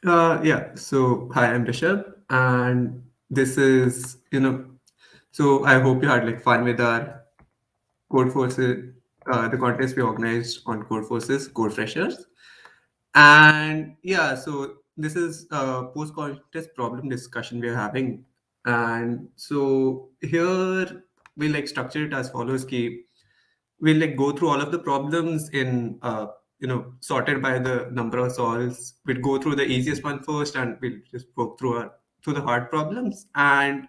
Yeah. So hi, I'm Rishabh, and this is So I hope you had like fun with our Code Forces, the contest we organized on Code Forces, Code Freshers, and yeah. So this is a post-contest problem discussion we're having, and so here we like structure it as follows: Ki we'll like go through all of the problems in sorted by the number of solves. We'll go through the easiest one first and we'll just work through the hard problems, and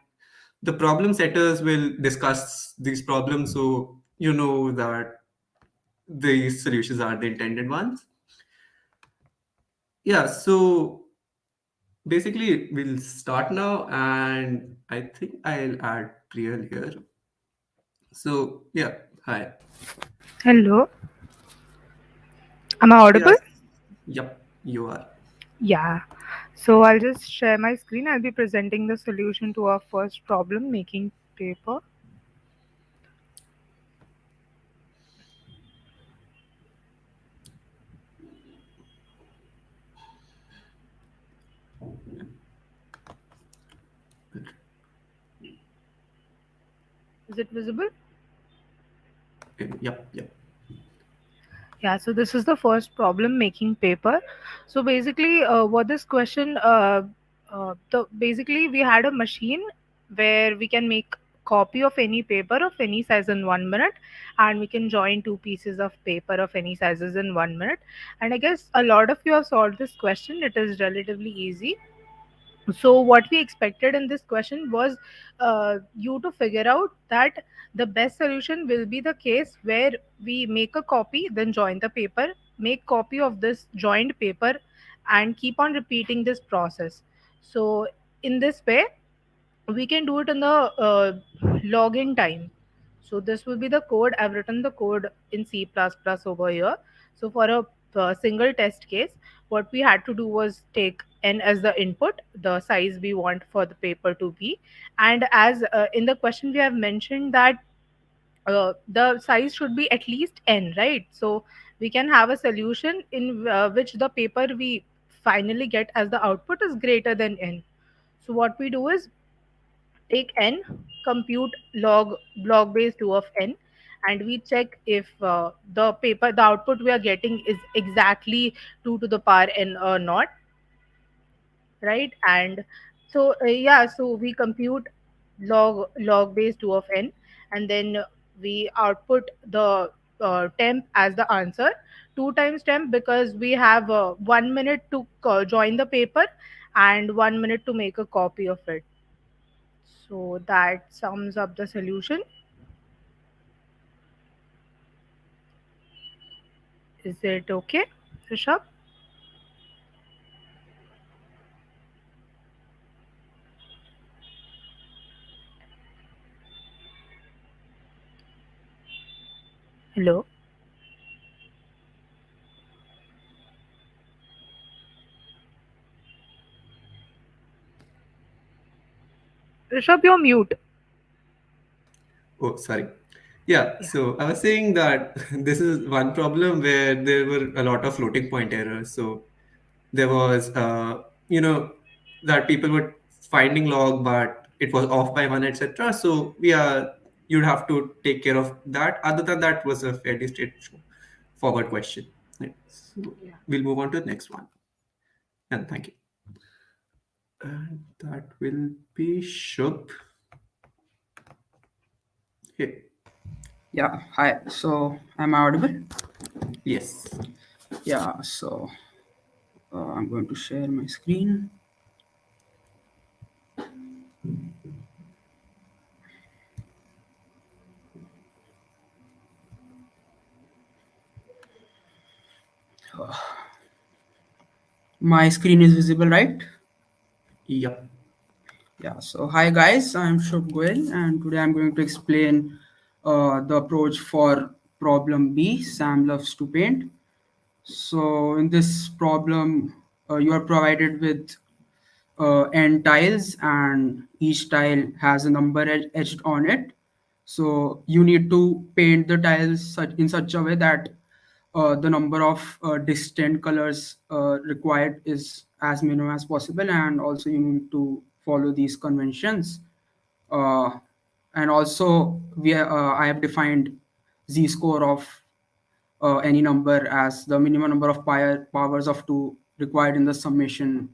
the problem setters will discuss these problems so you know that these solutions are the intended ones. Yeah, so basically we'll start now, and I think I'll add Priyal here. So yeah, hi. Hello, am I audible? Yes, yep, you are. Yeah. So I'll just share my screen. I'll be presenting the solution to our first problem, making paper. Is it visible? Yep, yep. Yeah, so this is the first problem, making paper. So basically, what this question, basically we had a machine where we can make copy of any paper of any size in 1 minute, and we can join two pieces of paper of any sizes in 1 minute. And I guess a lot of you have solved this question. It is relatively easy. So what we expected in this question was you to figure out that the best solution will be the case where we make a copy, then join the paper, make copy of this joined paper, and keep on repeating this process. So in this way we can do it in the login time. So this will be the code. I've written the code in C++ over here. So for a single test case, what we had to do was take n as the input, the size we want for the paper to be, and as in the question we have mentioned that the size should be at least n, right? So we can have a solution in which the paper we finally get as the output is greater than n. So what we do is take n, compute log base 2 of n, and we check if the output we are getting is exactly 2 to the power n or not, right? And so yeah, so we compute log base 2 of n, and then we output the temp as the answer. 2 times temp because we have 1 minute to join the paper and 1 minute to make a copy of it. So that sums up the solution. Is it okay, Rishabh? Hello? Rishabh, you're mute. Oh, sorry. Yeah, Yeah. so I was saying that this is one problem where there were a lot of floating point errors. So there was, that people were finding log, but it was off by one, etc. So yeah, you'd have to take care of that. Other than that, was a fairly straightforward question. Yeah. So Yeah. we'll move on to the next one. And thank you. And that will be Shubh. Hey, Yeah, hi. So, am I audible? yes. Yeah, so I'm going to share my screen. My screen is visible, right? Yep. Yeah, so hi guys, I'm Shubh Goel, and today I'm going to explain the approach for problem B, Sam loves to paint. So, in this problem, you are provided with n tiles, and each tile has a number etched on it. So, you need to paint the tiles in such a way that the number of distant colors required is as minimum as possible, and also you need to follow these conventions. uh, and also I have defined z-score of any number as the minimum number of powers of 2 required in the summation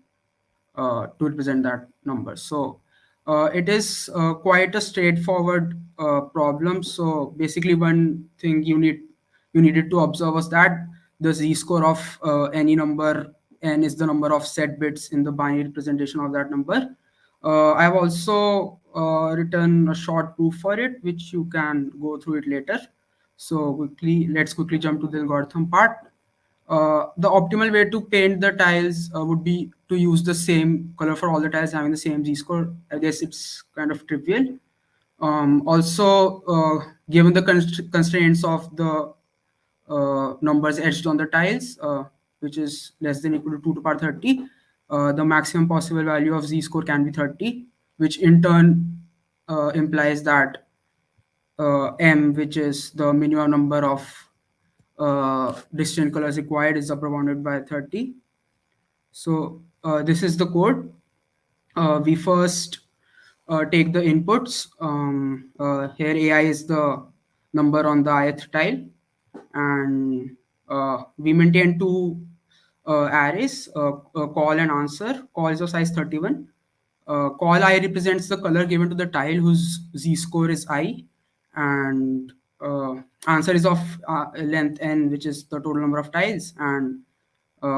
to represent that number. So it is quite a straightforward problem. So basically, one thing you needed to observe was that the z-score of any number n is the number of set bits in the binary representation of that number. I have also written a short proof for it, which you can go through it later. So let's quickly jump to the algorithm part. The optimal way to paint the tiles would be to use the same color for all the tiles having the same z-score. I guess it's kind of trivial. Also, given the constraints of the numbers etched on the tiles, which is less than equal to 2 to the power 30, the maximum possible value of z-score can be 30, which in turn implies that m, which is the minimum number of distant colors required, is upper bounded by 30. So this is the code. We first take the inputs. Here AI is the number on the ith tile, and we maintain two arrays, call and answer. Call is of size 31. Call I represents the color given to the tile whose z-score is I, and answer is of length n, which is the total number of tiles, and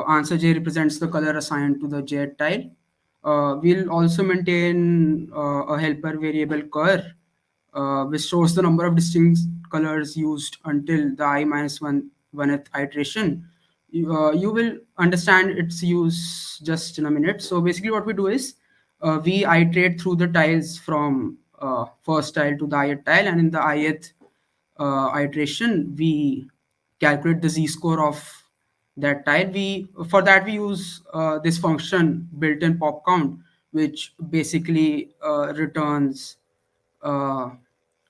answer j represents the color assigned to the j tile. We'll also maintain a helper variable cur, which shows the number of distinct colors used until the I minus 1th iteration. You will understand its use just in a minute. So basically what we do is we iterate through the tiles from first tile to the ith tile, and in the ith iteration we calculate the z-score of that tile. For that we use this function built-in pop count, which basically returns uh,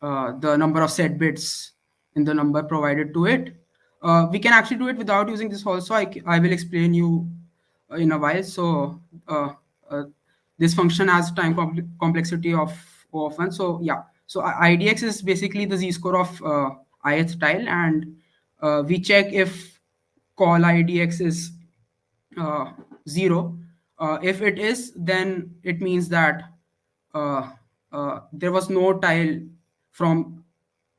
the number of set bits in the number provided to it. We can actually do it without using this also. I will explain you in a while. So uh, this function has time complexity of O of 1. So yeah, so IDX is basically the z-score of ith tile, and we check if call IDX is 0. If it is, then it means that there was no tile from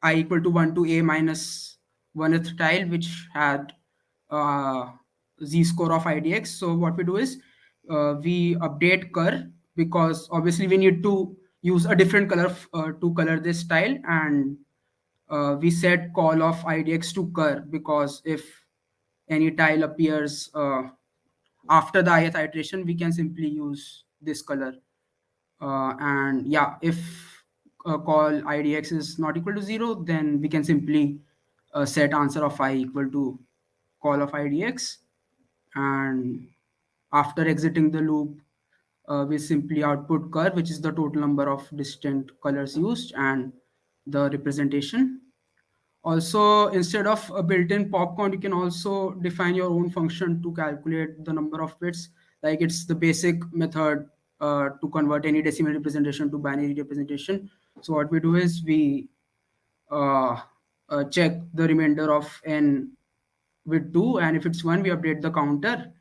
I equal to 1 to a minus 1th tile which had z-score of IDX. So what we do is we update cur, because obviously we need to use a different color to color this tile, and we set call of IDX to cur, because if any tile appears after the ith iteration, we can simply use this color. And yeah, if call IDX is not equal to 0, then we can simply set answer of I equal to call of IDX. And after exiting the loop, we simply output cur, which is the total number of distant colors used and the representation. Also, instead of a built-in pop count, you can also define your own function to calculate the number of bits. Like it's the basic method to convert any decimal representation to binary representation. So what we do is we check the remainder of n with 2, and if it's 1, we update the counter,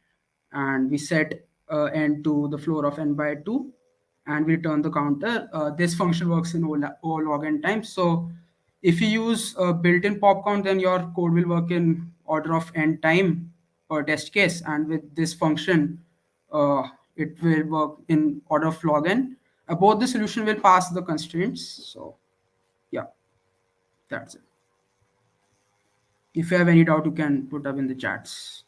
and we set n to the floor of n by 2, and we return the counter. This function works in O log n times. So if you use a built-in pop count, then your code will work in order of n time per test case, and with this function, it will work in order of log n. Both the solution will pass the constraints. So yeah, that's it. If you have any doubt, you can put up in the chats.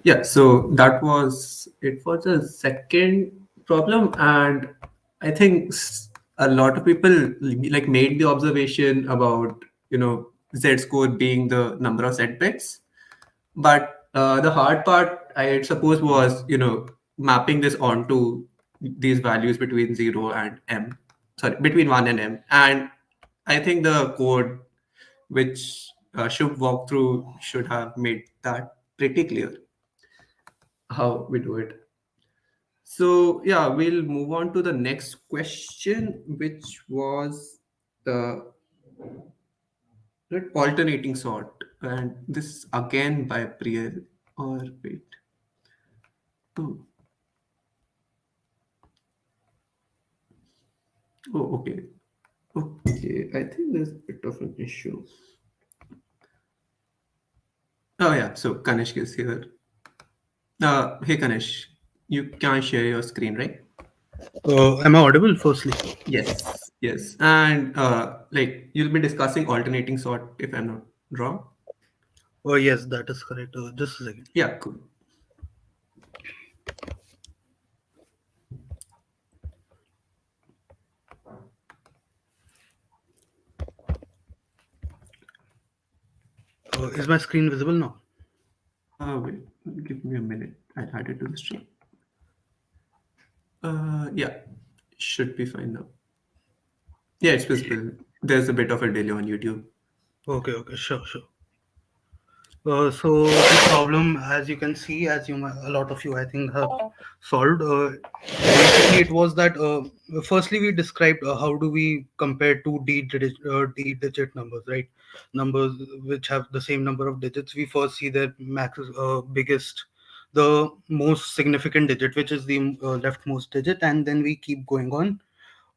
Yeah, so that was it for the second problem, and I think a lot of people like made the observation about z score being the number of set bits, but the hard part I suppose was mapping this onto these values between 0 and m, sorry, between 1 and m. And I think the code which Shubh walked through should have made that pretty clear how we do it. So yeah, we'll move on to the next question, which was the alternating sort, and this again by Priyal. Or wait, oh, oh, okay, okay. I think there's a bit of an issue. Oh yeah, so Kanish is here. Hey Kanish, you can share your screen, right? Am I audible firstly? Yes, yes. And like you'll be discussing alternating sort if I'm not wrong. Oh, yes, that is correct. Just a second. Yeah, cool. Is my screen visible now? Wait, give me a minute. I'll add it to the stream. Yeah, should be fine now. Yeah, it's visible. There's a bit of a delay on YouTube. Okay, sure. So the problem, as you can see, a lot of you, I think, have solved. Basically, it was that firstly we described how do we compare two D-digit numbers, right? Numbers which have the same number of digits. We first see their max biggest, the most significant digit, which is the leftmost digit, and then we keep going on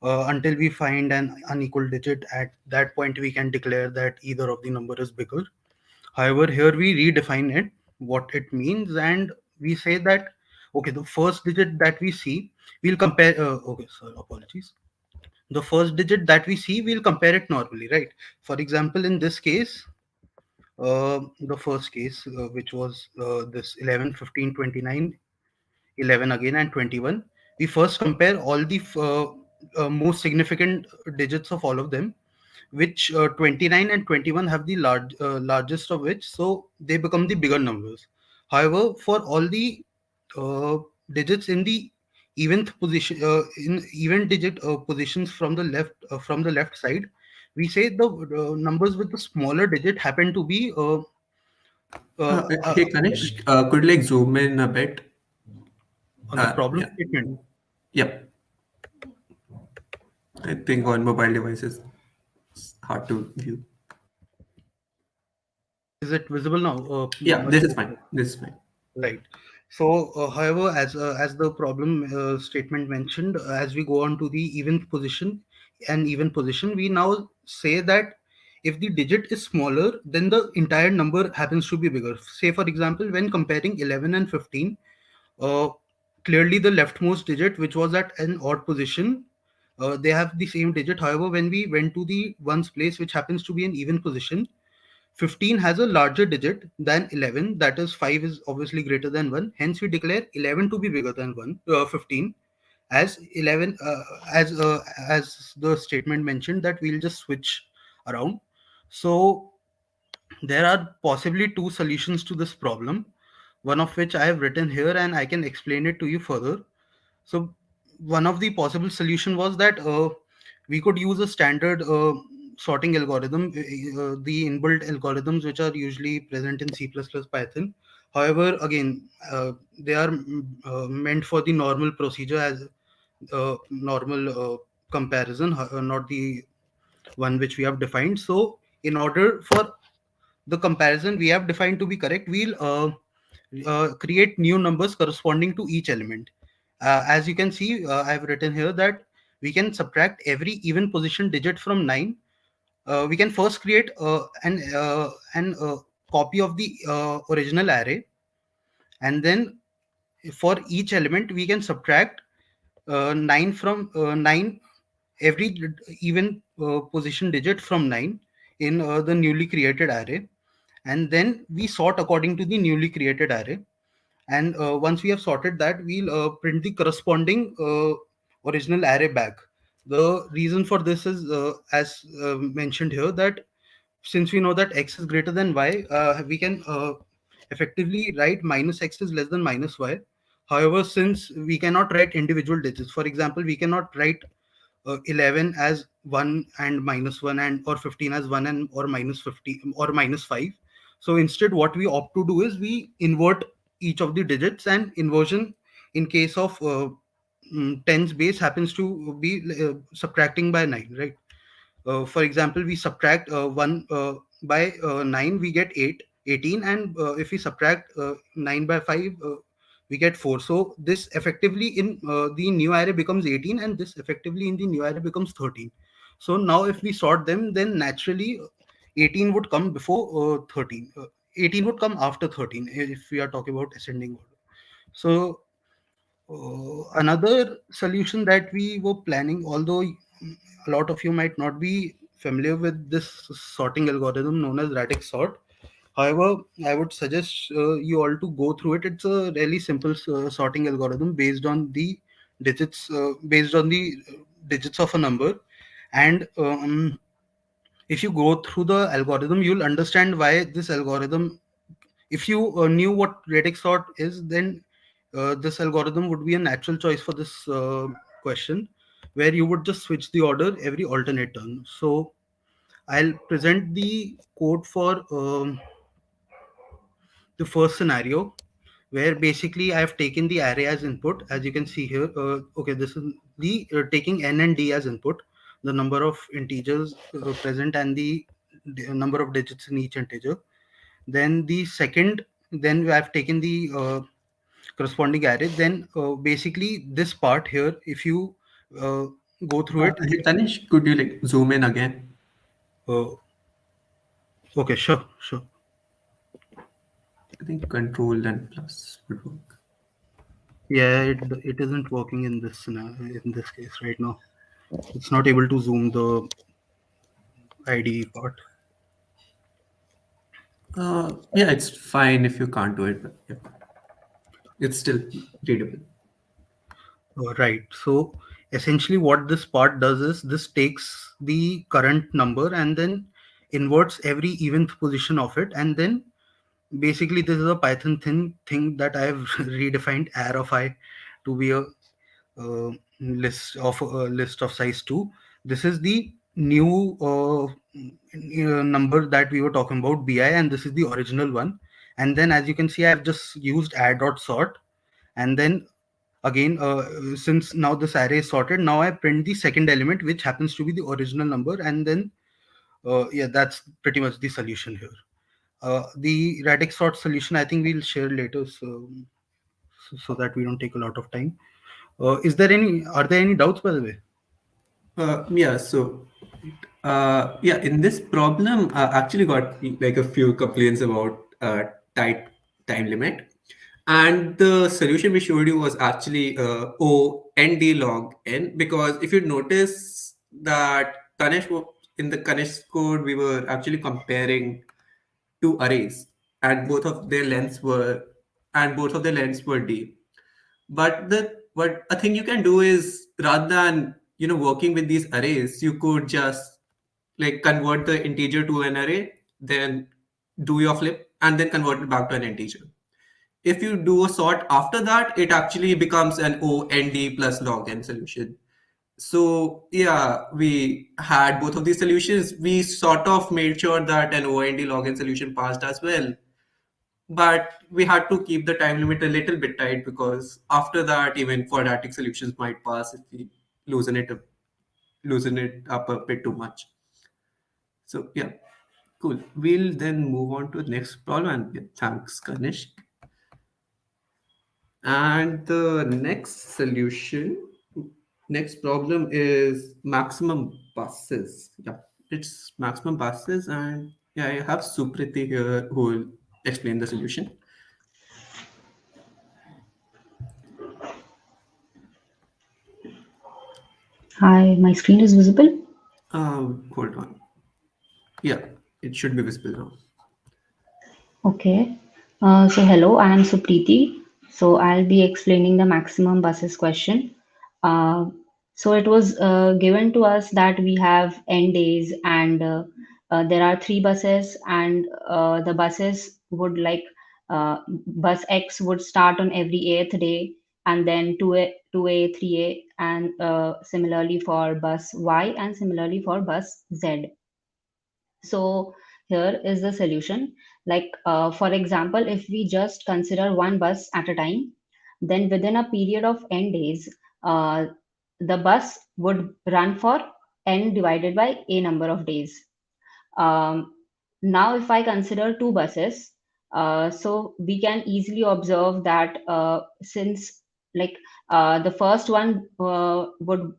until we find an unequal digit. At that point, we can declare that either of the number is bigger. However, here we redefine it, what it means, and we say that, okay, the first digit that we see, we'll compare, okay, sorry, apologies. The first digit that we see, we'll compare it normally, right? For example, in this case, the first case, which was this 11, 15, 29, 11 again, and 21, we first compare all the most significant digits of all of them, which 29 and 21 have the largest of which, so they become the bigger numbers. However, for all the uh, digits in the eventh position, in even digit positions from the left side, we say the numbers with the smaller digit happen to be Hey Kanish, could you like zoom in a bit? on the problem Yeah. statement. Yep. I think on mobile devices it's hard to view. Is it visible now? Yeah, Much this is better? fine. This is fine. Right. So, however, as the problem statement mentioned, as we go on to the even position, we now say that if the digit is smaller, then the entire number happens to be bigger. Say, for example, when comparing 11 and 15, uh, clearly the leftmost digit, which was at an odd position, they have the same digit. However, when we went to the ones place, which happens to be an even position, 15 has a larger digit than 11, that is 5 is obviously greater than 1, hence we declare 11 to be bigger than 15, as 11 as the statement mentioned that we'll just switch around. So there are possibly two solutions to this problem, one of which I have written here and I can explain it to you further. So one of the possible solution was that we could use a standard sorting algorithm, the inbuilt algorithms which are usually present in C++, Python. However, again, they are meant for the normal procedure as normal comparison, not the one which we have defined. So in order for the comparison we have defined to be correct, we'll create new numbers corresponding to each element. As you can see, I've written here that we can subtract every even position digit from 9. We can first create an copy of the original array, and then for each element we can subtract 9 from 9 every even position digit from 9 in the newly created array, and then we sort according to the newly created array. And once we have sorted that, we'll print the corresponding original array back. The reason for this is as mentioned here, that since we know that x is greater than y, we can effectively write minus x is less than minus y. However, since we cannot write individual digits, for example, we cannot write 11 as 1 and minus 1, and or 15 as 1 and or minus 50 or minus 5. So instead what we opt to do is we invert each of the digits, and inversion in case of tens base happens to be subtracting by 9, right? For example, we subtract 1 by 9, we get 18, and if we subtract 9 by 5, we get 4. So this effectively in the new array becomes 18, and this effectively in the new array becomes 13. So now if we sort them, then naturally 18 would come before 13. 18 would come after 13 if we are talking about ascending order. So another solution that we were planning, although a lot of you might not be familiar with this sorting algorithm known as radix sort. However, I would suggest you all to go through it. It's a really simple sorting algorithm based on the digits of a number. And if you go through the algorithm, you'll understand why this algorithm, if you knew what radix sort is, then this algorithm would be a natural choice for this question, where you would just switch the order every alternate turn. So I'll present the code for the first scenario, where basically I have taken the array as input, as you can see here. Okay, this is the taking n and d as input, the number of integers present and the number of digits in each integer. Then the second, then we have taken the corresponding array. Then basically this part here, if you go through it, Hey, Tanish, could you like zoom in again? uh, okay, sure. I think control and plus would work. Yeah, it isn't working in this in this case right now. It's not able to zoom the IDE part. Yeah, it's fine if you can't do it, but yeah, it's still readable. Right. So essentially, what this part does is this takes the current number and then inverts every eventh position of it, and then basically this is a Python thing that I have redefined arr of I to be a list of size 2. This is the new number that we were talking about, bi, and this is the original one. And then as you can see, I've just used add.sort, and then again since now this array is sorted, now I print the second element, which happens to be the original number, and then yeah, that's pretty much the solution here. The radix sort solution I think we'll share later, so that we don't take a lot of time. Are there any doubts, by the way? Yeah, so yeah, in this problem, I actually got like a few complaints about tight time limit, and the solution we showed you was actually O n d log n, because if you notice that in the Ganesh code, we were actually comparing two arrays, and both of their lengths were d. But the what a thing you can do is, rather than working with these arrays, you could just like convert the integer to an array, then do your flip, and then convert it back to an integer. If you do a sort after that, it actually becomes an OND plus log n solution. So yeah, we had both of these solutions. We sort of made sure that an OND log n solution passed as well, but we had to keep the time limit a little bit tight, because after that even quadratic solutions might pass if we loosen it up a bit too much. So yeah, cool. We'll then move on to the next problem, and yeah, thanks Ganesh. And the next problem is maximum buses. Yeah, it's maximum buses, and yeah, I have Supriti here who will explain the solution. Hi, my screen is visible. Hold on. Yeah, it should be visible now. Okay. So hello, I am Supriti. So I'll be explaining the maximum buses question. So it was given to us that we have n days, and there are 3 buses, and the buses would like bus X would start on every eighth day, and then 2A, 3A, and similarly for bus Y, and similarly for bus Z. So here is the solution. Like, for example, if we just consider one bus at a time, then within a period of n days, uh, the bus would run for n divided by a number of days. Um, Now, if I consider two buses, so we can easily observe that since like the first one would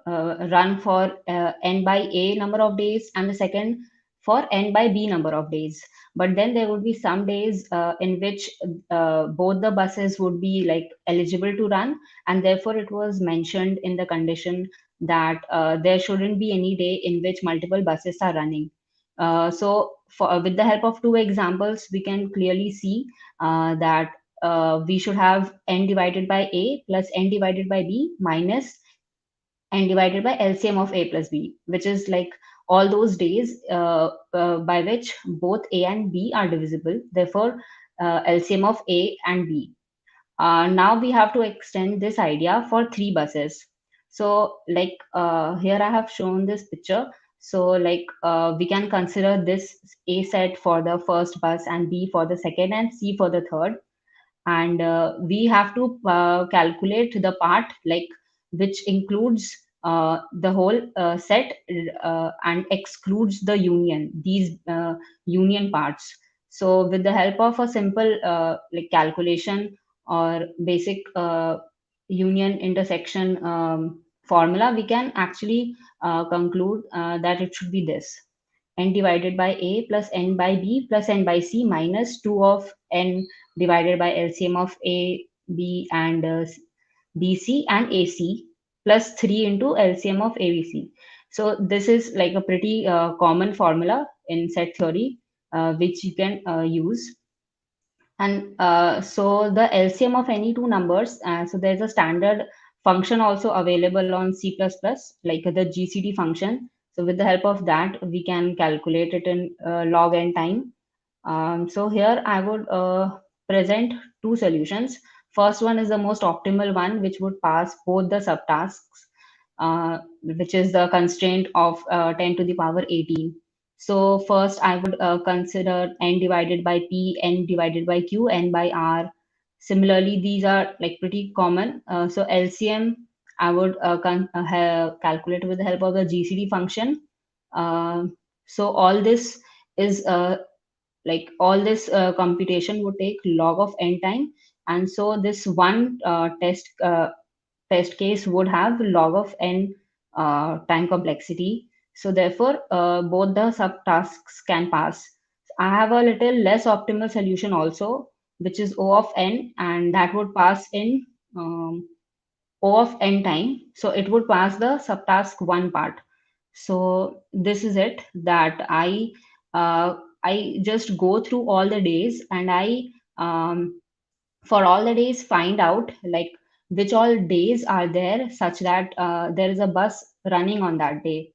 run for n by a number of days, and the second for n by b number of days. But then there would be some days in which both the buses would be like eligible to run, and therefore it was mentioned in the condition that there shouldn't be any day in which multiple buses are running. With the help of two examples, we can clearly see that we should have n divided by a plus n divided by b minus and divided by LCM of A plus B, which is like all those days by which both A and B are divisible. Therefore, LCM of A and B. Now we have to extend this idea for three buses. So, like here I have shown this picture. So, like we can consider this A set for the first bus, and B for the second, and C for the third. And we have to calculate the part like which includes the whole set and excludes the union, these union parts. So with the help of a simple like calculation or basic union intersection formula, we can actually conclude that it should be this: n divided by a plus n by b plus n by c minus 2 of n divided by LCM of A, B, and BC and AC plus 3 into LCM of ABC. So this is like a pretty common formula in set theory, which you can use. And so the LCM of any two numbers, so there's a standard function also available on C++, like the GCD function. So with the help of that, we can calculate it in log n time. So here I would present two solutions. First one is the most optimal one, which would pass both the subtasks, which is the constraint of 10 to the power 18. So first I would consider n divided by p, n divided by q, n by r. Similarly, these are like pretty common. So LCM I would calculate with the help of the GCD function. So all this is all this computation would take log of n time, and so this one test case would have log of n time complexity. So therefore, both the subtasks can pass. I have a little less optimal solution also, which is O of n, and that would pass in O of n time. So it would pass the subtask one part. So this is it that I just go through all the days, and I for all the days find out like which all days are there such that there is a bus running on that day.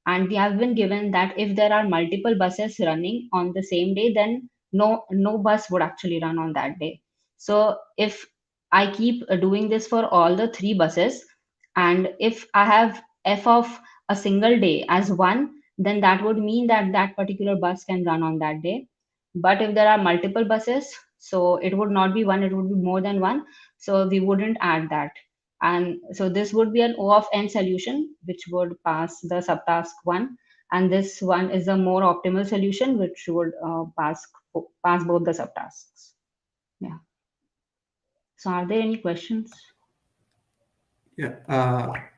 And we have been given that if there are multiple buses running on the same day, then no bus would actually run on that day. So if I keep doing this for all the three buses, and if I have f of a single day as one, then that would mean that that particular bus can run on that day. But if there are multiple buses, so it would not be one, it would be more than one, so we wouldn't add that. And so this would be an O of n solution, which would pass the subtask one. And this one is a more optimal solution, which would pass both the subtasks. Yeah. So are there any questions? Yeah.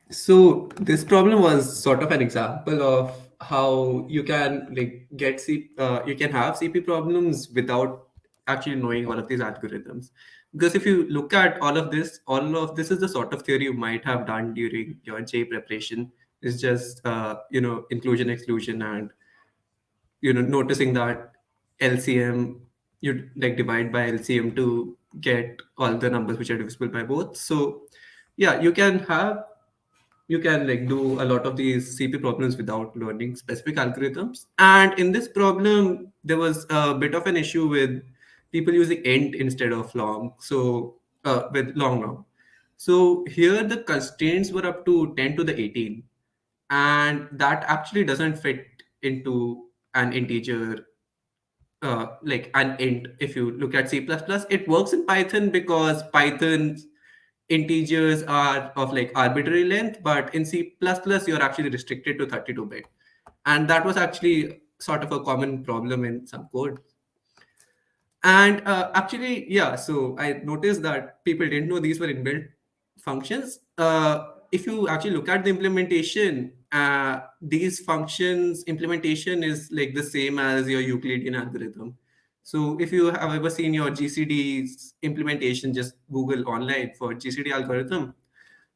So this problem was sort of an example of how you can like you can have CP problems without actually knowing all of these algorithms. Because if you look at all of this is the sort of theory you might have done during your J preparation. It's just inclusion, exclusion, and noticing that LCM, you like divide by LCM to get all the numbers which are divisible by both. So yeah, you can like do a lot of these CP problems without learning specific algorithms. And in this problem, there was a bit of an issue with people using int instead of long. So with long. So here the constraints were up to 10 to the 18, and that actually doesn't fit into an integer like an int. If you look at C++, it works in Python because Python's integers are of like arbitrary length, but in C++ you're actually restricted to 32-bit. And that was actually sort of a common problem in some code. And actually, yeah, so I noticed that people didn't know these were inbuilt functions. If you actually look at the implementation, these functions implementation is like the same as your Euclidean algorithm. So if you have ever seen your GCD's implementation, just Google online for GCD algorithm,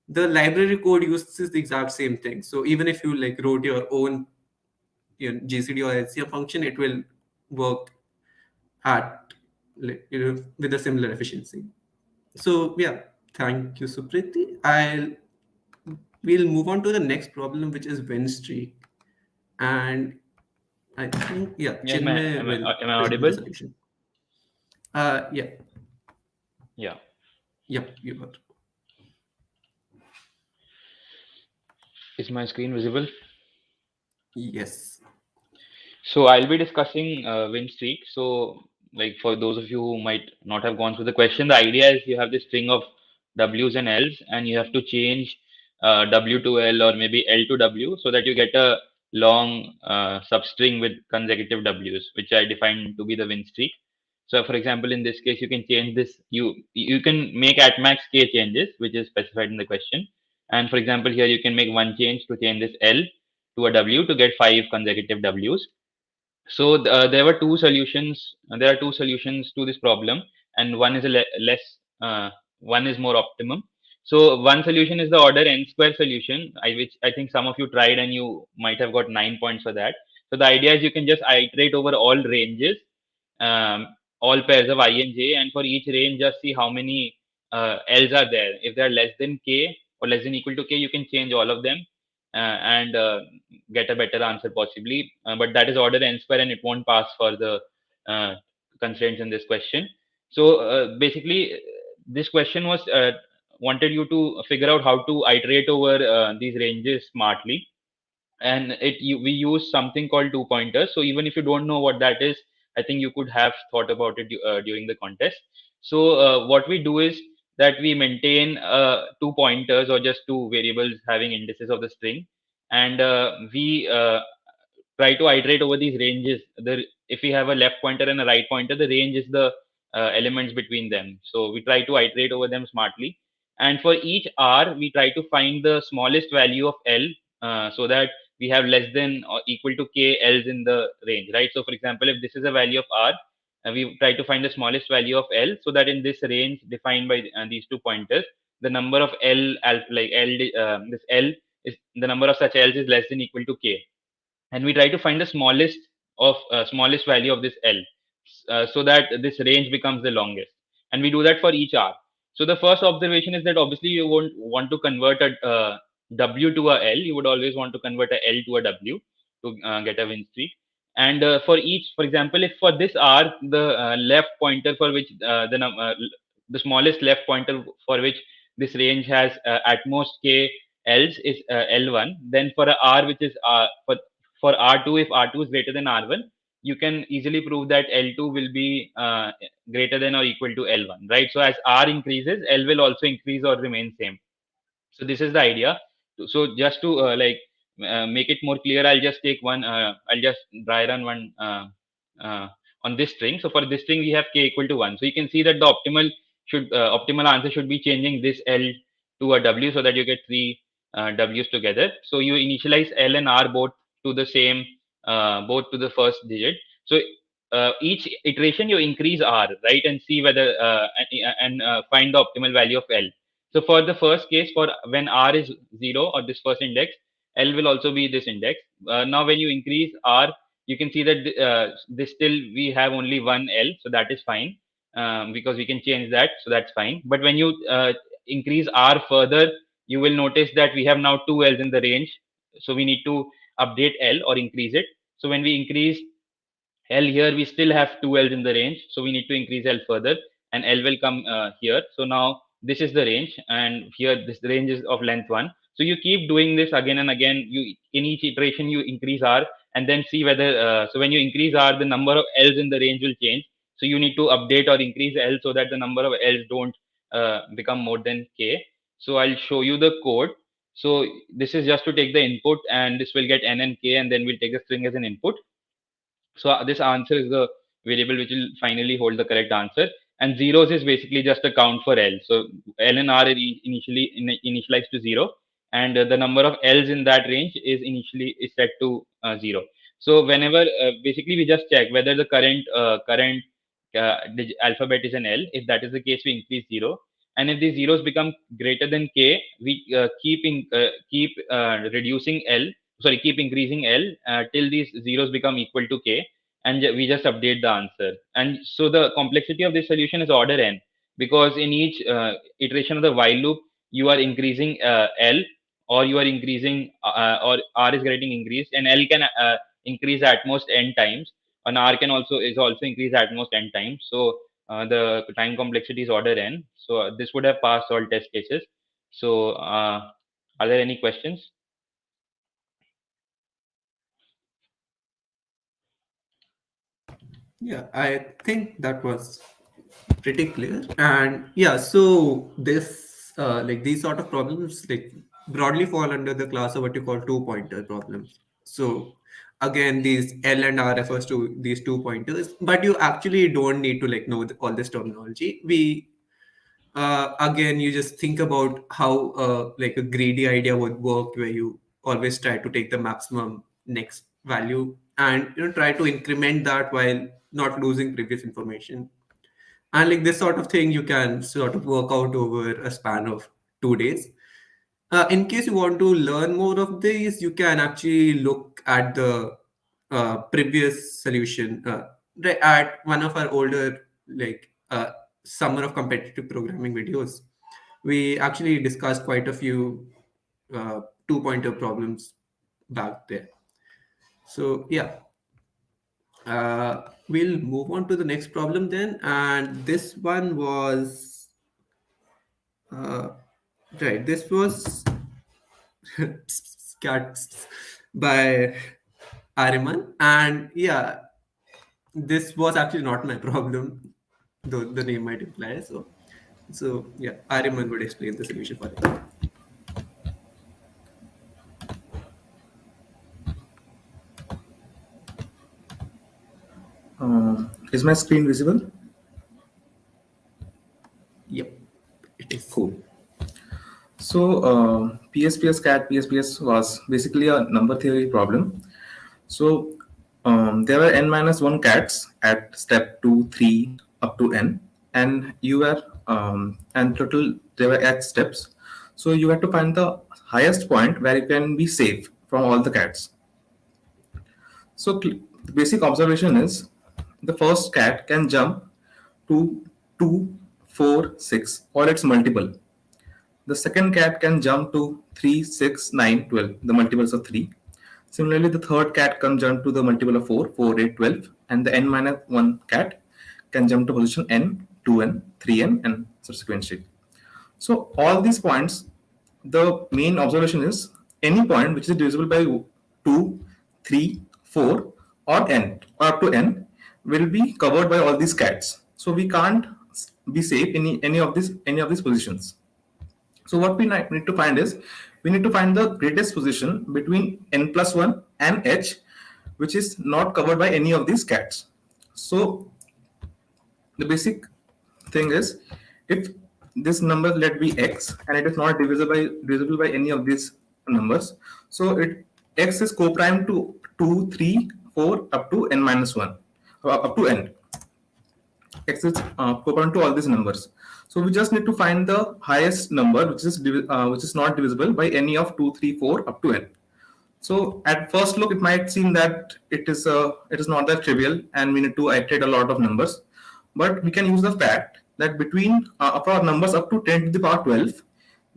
the library code uses the exact same thing. So even if you like wrote your own GCD or LCM function, it will work at like, with a similar efficiency. So yeah, thank you, Supriti. We'll move on to the next problem, which is win streak, and I think Yeah, Chinmay will am I present the audible? solution. Yeah, Yeah. you are. Is my screen visible? Yes. So I'll be discussing win streak. So like for those of you who might not have gone through the question, the idea is you have this string of W's and L's, and you have to change W to L or maybe L to W so that you get a long substring with consecutive W's, which I define to be the win streak. So for example, in this case, you can change this. You can make at max k changes, which is specified in the question. And for example, here you can make one change to change this L to a W to get 5 consecutive W's. So there are two solutions to this problem, and one is one is more optimum. So one solution is the order n square solution, which I think some of you tried and you might have got 9 points for that. So the idea is you can just iterate over all ranges, um, all pairs of I and j, and for each range just see how many L's are there. If they are less than k or less than equal to k, you can change all of them and get a better answer possibly. But that is order n square, and it won't pass for the uh, constraints in this question. So basically, this question was wanted you to figure out how to iterate over these ranges smartly, and we use something called two pointers. So even if you don't know what that is, I think you could have thought about it during the contest. So what we do is that we maintain two pointers or just two variables having indices of the string, and we try to iterate over these ranges. If we have a left pointer and a right pointer, the range is the elements between them. So we try to iterate over them smartly, and for each r we try to find the smallest value of L, so that we have less than or equal to k L's in the range, right? So for example, if this is a value of r, we try to find the smallest value of L, so that in this range defined by these two pointers, the number of this L is the number of such L's is less than equal to k, and we try to find the smallest value of this L, so that this range becomes the longest, and we do that for each r. So the first observation is that obviously you won't want to convert a W to a L. You would always want to convert a L to a W to get a win streak. And for example, if for this r the left pointer for which the smallest left pointer for which this range has at most k L's is L1, then for a r which is for R2, if R2 is greater than R1, you can easily prove that L2 will be greater than or equal to L1, right? So as R increases, L will also increase or remain same. So this is the idea. So just to make it more clear, I'll just take one. I'll just dry run one on this string. So for this string, we have k equal to 1. So you can see that the optimal answer should be changing this L to a W, so that you get three W's together. So you initialize L and R both to the same, both to the first digit. So each iteration you increase R, right, and see whether and find the optimal value of L. So for the first case, for when R is 0 or this first index, L will also be this index. Now when you increase R, you can see that this still we have only one L, so that is fine, because we can change that, so that's fine. But when you increase R further, you will notice that we have now two L's in the range, so we need to update L or increase it. So when we increase L here, we still have two L's in the range, so we need to increase L further, and L will come here. So now this is the range, and here this range is of length 1. So you keep doing this again and again. You in each iteration you increase R, and then see whether so when you increase R, the number of L's in the range will change. So you need to update or increase L so that the number of L's don't become more than K. So I'll show you the code. So this is just to take the input, and this will get N and K, and then we'll take the string as an input. So this answer is the variable which will finally hold the correct answer. And zeros is basically just a count for L. So L and R are initially initialized to 0, and the number of L's in that range is initially set to 0. So whenever basically we just check whether the current alphabet is an L. If that is the case, we increase 0. And if these zeros become greater than K, we keep reducing L. Sorry, keep increasing L till these zeros become equal to K, and we just update the answer. And so the complexity of this solution is order n, because in each iteration of the while loop, you are increasing L, or you are increasing or R is getting increased, and L can increase at most n times, and R can also increased at most n times. So the time complexity is order n. So this would have passed all test cases. So are there any questions? Yeah, I think that was pretty clear. And yeah, so this like these sort of problems like broadly fall under the class of what you call two-pointer problems. So again, these L and R refers to these two pointers, but you actually don't need to like know all this terminology. We again, you just think about how like a greedy idea would work, where you always try to take the maximum next value and try to increment that while not losing previous information. And like this sort of thing you can sort of work out over a span of 2 days. In case you want to learn more of these, you can actually look at the previous solution at one of our older like summer of competitive programming videos. We actually discussed quite a few two-pointer problems back there. So yeah, we'll move on to the next problem then, and this one was right. This was cats by Ariman, and yeah, this was actually not my problem, though the name might imply so. So yeah, Ariman would explain the solution for it. Is my screen visible? Yep, it is. Cool. So PSPS CAT PSPS was basically a number theory problem. So there were n-1 cats at step 2, 3 up to n, and you were and total there were 8 steps. So you had to find the highest point where you can be safe from all the cats. So the basic observation is the first cat can jump to 2, 4, 6 or its multiple. The second cat can jump to 3, 6, 9, 12, the multiples of 3. Similarly, the third cat can jump to the multiple of 4, 4, 8, 12, and the n-1 cat can jump to position n, 2n, 3n, and subsequently. So all these points, the main observation is any point which is divisible by 2, 3, 4, or n, or up to n, will be covered by all these cats. So we can't be safe in any of these positions. So what we need to find is, we need to find the greatest position between n+1 and h, which is not covered by any of these cats. So the basic thing is, if this number let be x and it is not divisible by any of these numbers, so x is co-prime to 2, 3, 4 up to n-1, up to n. X is co-prime to all these numbers. So we just need to find the highest number which is not divisible by any of 2, 3, 4 up to n. So at first look, it might seem that it is not that trivial and we need to iterate a lot of numbers. But we can use the fact that between of our numbers up to 10 to the power 12,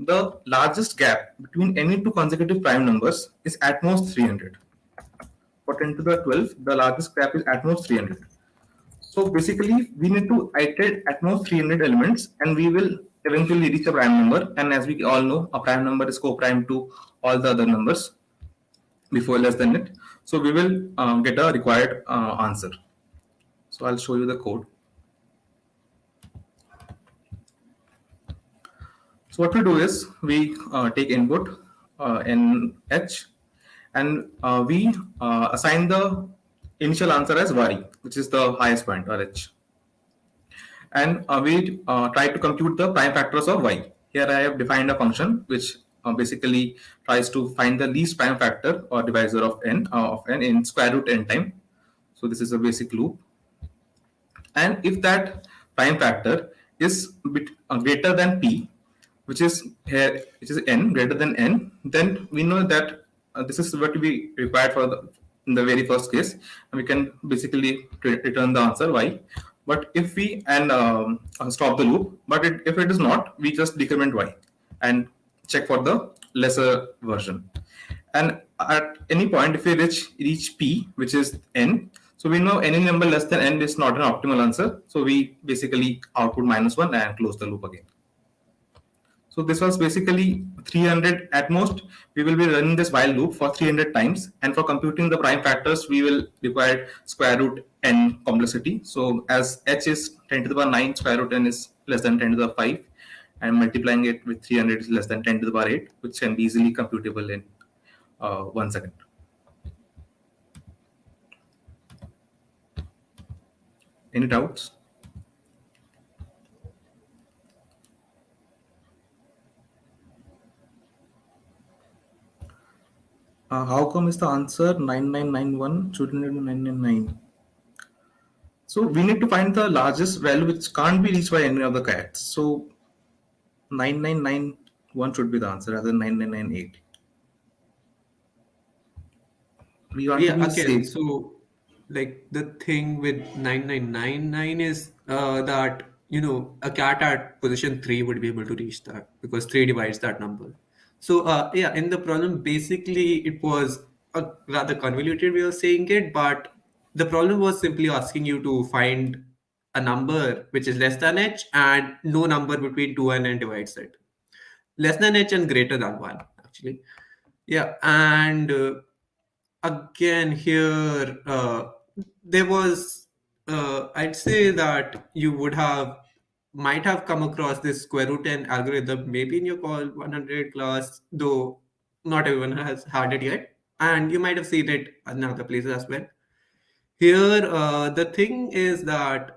the largest gap between any two consecutive prime numbers is at most 300. for 10 to the 12, the largest cap is at most 300. So basically, we need to iterate at most 300 elements, and we will eventually reach a prime number. And as we all know, a prime number is co-prime to all the other numbers before less than it. So we will get a required answer. So I'll show you the code. So what we do is we take input in H, and we assign the initial answer as y, which is the highest point, or H. And we try to compute the prime factors of y. Here I have defined a function which basically tries to find the least prime factor or divisor of n in square root n time. So this is a basic loop. And if that prime factor is greater than p, which is here, which is n greater than n, then we know that this is what we required for in the very first case, and we can basically return the answer y. But if we stop the loop, but if it is not, we just decrement y and check for the lesser version. And at any point, if we reach p, which is n, so we know any number less than n is not an optimal answer. So we basically output -1 and close the loop again. So this was basically 300 at most. We will be running this while loop for 300 times. And for computing the prime factors, we will require square root n complexity. So as h is 10 to the power 9, square root n is less than 10 to the power 5. And multiplying it with 300 is less than 10 to the power 8, which can be easily computable in 1 second. Any doubts? How come is the answer 9991 shouldn't it be 999? So we need to find the largest value which can't be reached by any of the cats. So 9991 should be the answer rather than 9998. We want to be Okay. safe. So, like the thing with 9999 is that a cat at position 3 would be able to reach that because 3 divides that number. So yeah, in the problem, basically it was a rather convoluted way of saying it, but the problem was simply asking you to find a number which is less than h and no number between 2 and n divides it. Less than h and greater than 1, actually. Yeah, and again here there was I'd say that you might have come across this square root n algorithm maybe in your call 100 class, though not everyone has had it yet, and you might have seen it in other places as well. Here the thing is that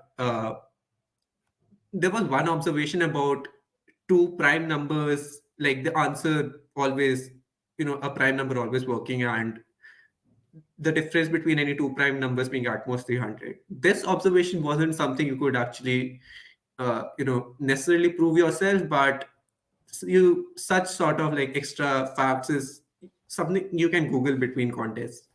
there was one observation about two prime numbers, like the answer always, a prime number always working, and the difference between any two prime numbers being at most 300. This observation wasn't something you could actually necessarily prove yourself, but such sort of like extra facts is something you can Google between contests.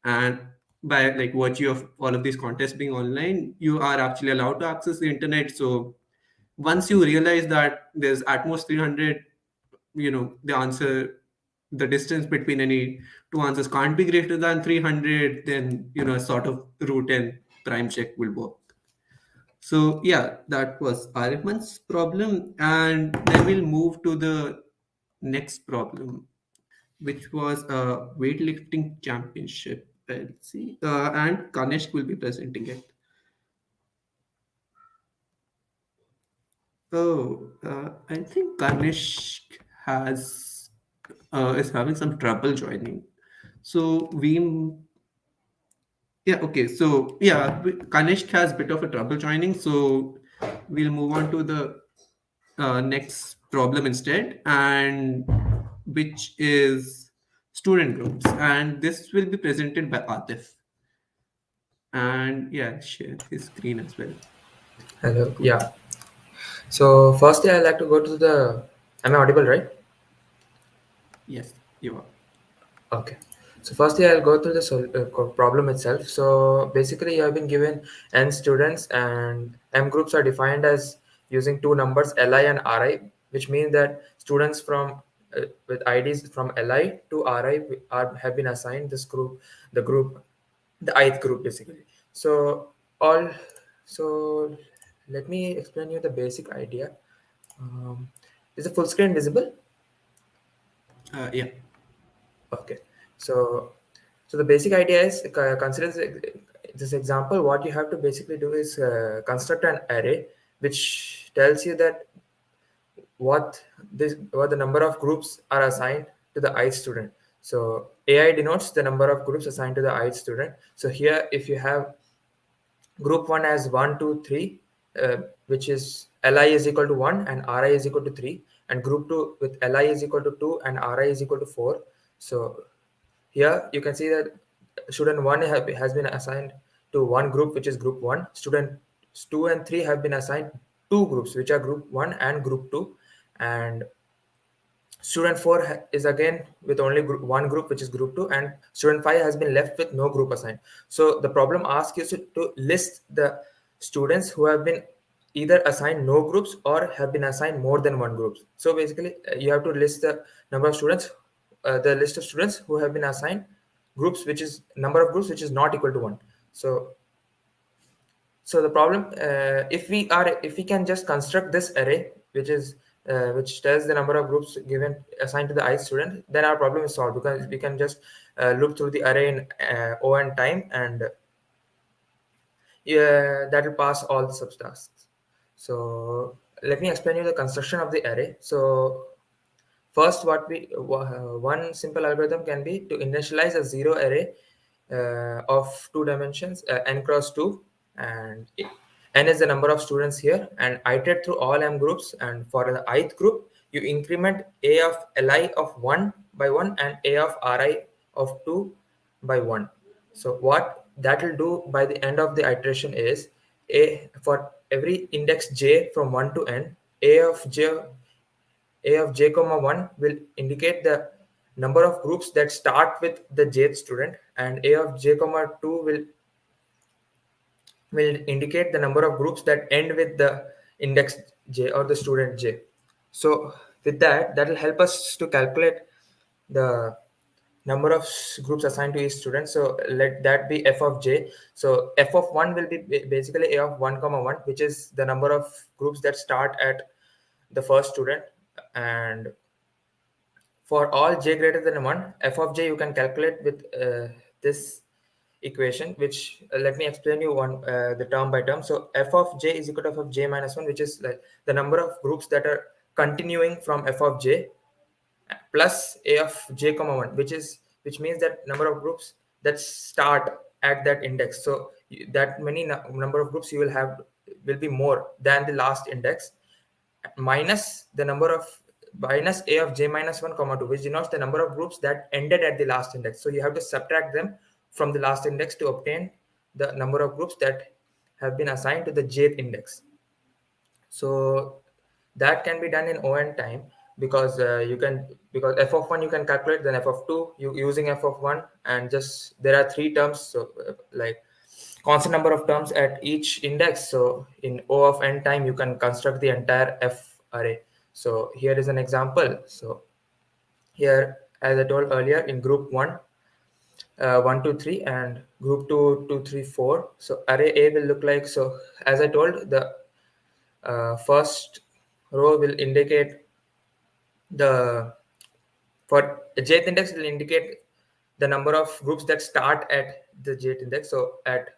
And by like virtue of all of these contests being online, you are actually allowed to access the internet. So once you realize that there's at most 300, the distance between any two answers can't be greater than 300, then sort of root and prime check will work. So yeah, that was Ariman's problem, and then we'll move to the next problem, which was a weightlifting championship. Let's see, and Kanishk will be presenting it. Oh, I think Kanishk is having some trouble joining. So okay. So yeah, Kanishk has a bit of a trouble joining. So we'll move on to the next problem instead, and which is student groups, and this will be presented by Atif. And yeah, share his screen as well. Hello. Yeah. So firstly, I'd like to go to the. Am I audible, right? Yes, you are. Okay. So firstly, I'll go through the problem itself. So basically, you have been given n students, and m groups are defined as using two numbers, Li and Ri, which means that students from with IDs from Li to Ri have been assigned this group, the group the ith group basically. So let me explain you the basic idea. Is the full screen visible? Yeah. Okay. So the basic idea is, consider this example. What you have to basically do is construct an array which tells you that what the number of groups are assigned to the ith student. So AI denotes the number of groups assigned to the ith student. So here, if you have group 1 as 1, 2, 3, which is Li is equal to 1 and Ri is equal to 3, and group 2 with Li is equal to 2 and Ri is equal to 4. So here you can see that student 1 has been assigned to one group, which is group 1. Student 2 and 3 have been assigned two groups, which are group 1 and group 2. And student 4 is again with only one group, which is group 2, and student 5 has been left with no group assigned. So the problem asks you to list the students who have been either assigned no groups or have been assigned more than one group. So basically, you have to list the number of students, the list of students who have been assigned groups, which is number of groups which is not equal to 1. So the problem, if we can just construct this array, which tells the number of groups given assigned to the ith student, then our problem is solved, because we can just look through the array in O and time, and that will pass all the subtasks. So let me explain you the construction of the array. So first, one simple algorithm can be to initialize a zero array of 2 dimensions, n cross 2, and n is the number of students here, and iterate through all m groups. And for the ith group, you increment a of li of 1 by 1 and a of ri of 2 by 1. So what that will do by the end of the iteration is, for every index j from 1 to n, a of j comma 1 will indicate the number of groups that start with the jth student, and a of j comma 2 will indicate the number of groups that end with the index j or the student j. So with that will help us to calculate the number of groups assigned to each student. So let that be f of j. So f of 1 will be basically a of 1 comma 1, which is the number of groups that start at the first student. And for all j greater than 1, f of j you can calculate with this equation, which let me explain you the term by term. So f of j is equal to f of j minus 1, which is like the number of groups that are continuing from f of j, plus a of j comma 1, which means that number of groups that start at that index. So that many number of groups you will have will be more than the last index, minus the number of minus a of j minus 1 comma 2, which denotes the number of groups that ended at the last index. So you have to subtract them from the last index to obtain the number of groups that have been assigned to the jth index. So that can be done in O and time, because because f of 1 you can calculate, then f of 2 using f of 1, and just there are 3 terms, so like constant number of terms at each index. So in O of n time you can construct the entire f array. So here is an example. So here, as I told earlier, in group 1, 1, 2, 3, and group 2, 2, 3, 4. So array A will look like, so as I told, the first row will indicate for jth index will indicate the number of groups that start at the jth index. So at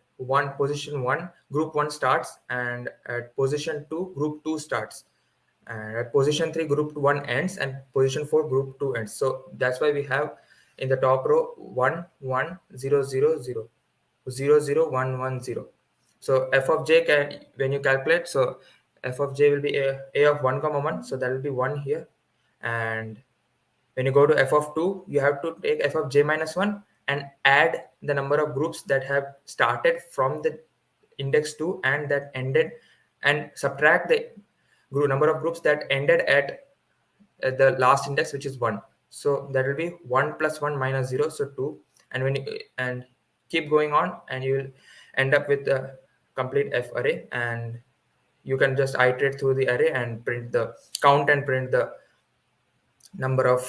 position 1, group 1 starts, and at position 2, group 2 starts, and at position 3, group 1 ends, and position 4, group 2 ends. So that's why we have in the top row 1 1 0 0 0 0 0 1 1 0. So f of j can, when you calculate, so f of j will be a of 1 comma 1, so that will be 1 here. And when you go to f of 2, you have to take f of j minus 1 and add the number of groups that have started from the index 2 and that ended, and subtract the number of groups that ended at the last index, which is 1. So that will be 1 plus 1 minus 0, so 2. And when you and keep going on, and you will end up with the complete f array, and you can just iterate through the array and print the count and print the number of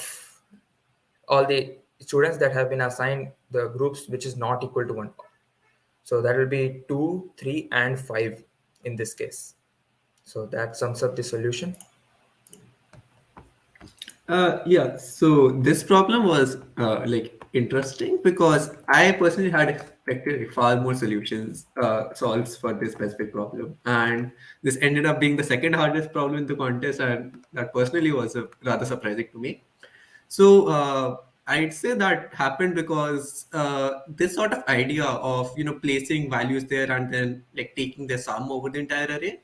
all the students that have been assigned the groups which is not equal to 1. So that will be 2, 3, and 5 in this case. So that sums up the solution. Yeah, so this problem was like interesting because I personally had expected like, far more solutions solves for this specific problem, and this ended up being the second hardest problem in the contest, and that personally was rather surprising to me. So I'd say that happened because this sort of idea of placing values there and then like taking the sum over the entire array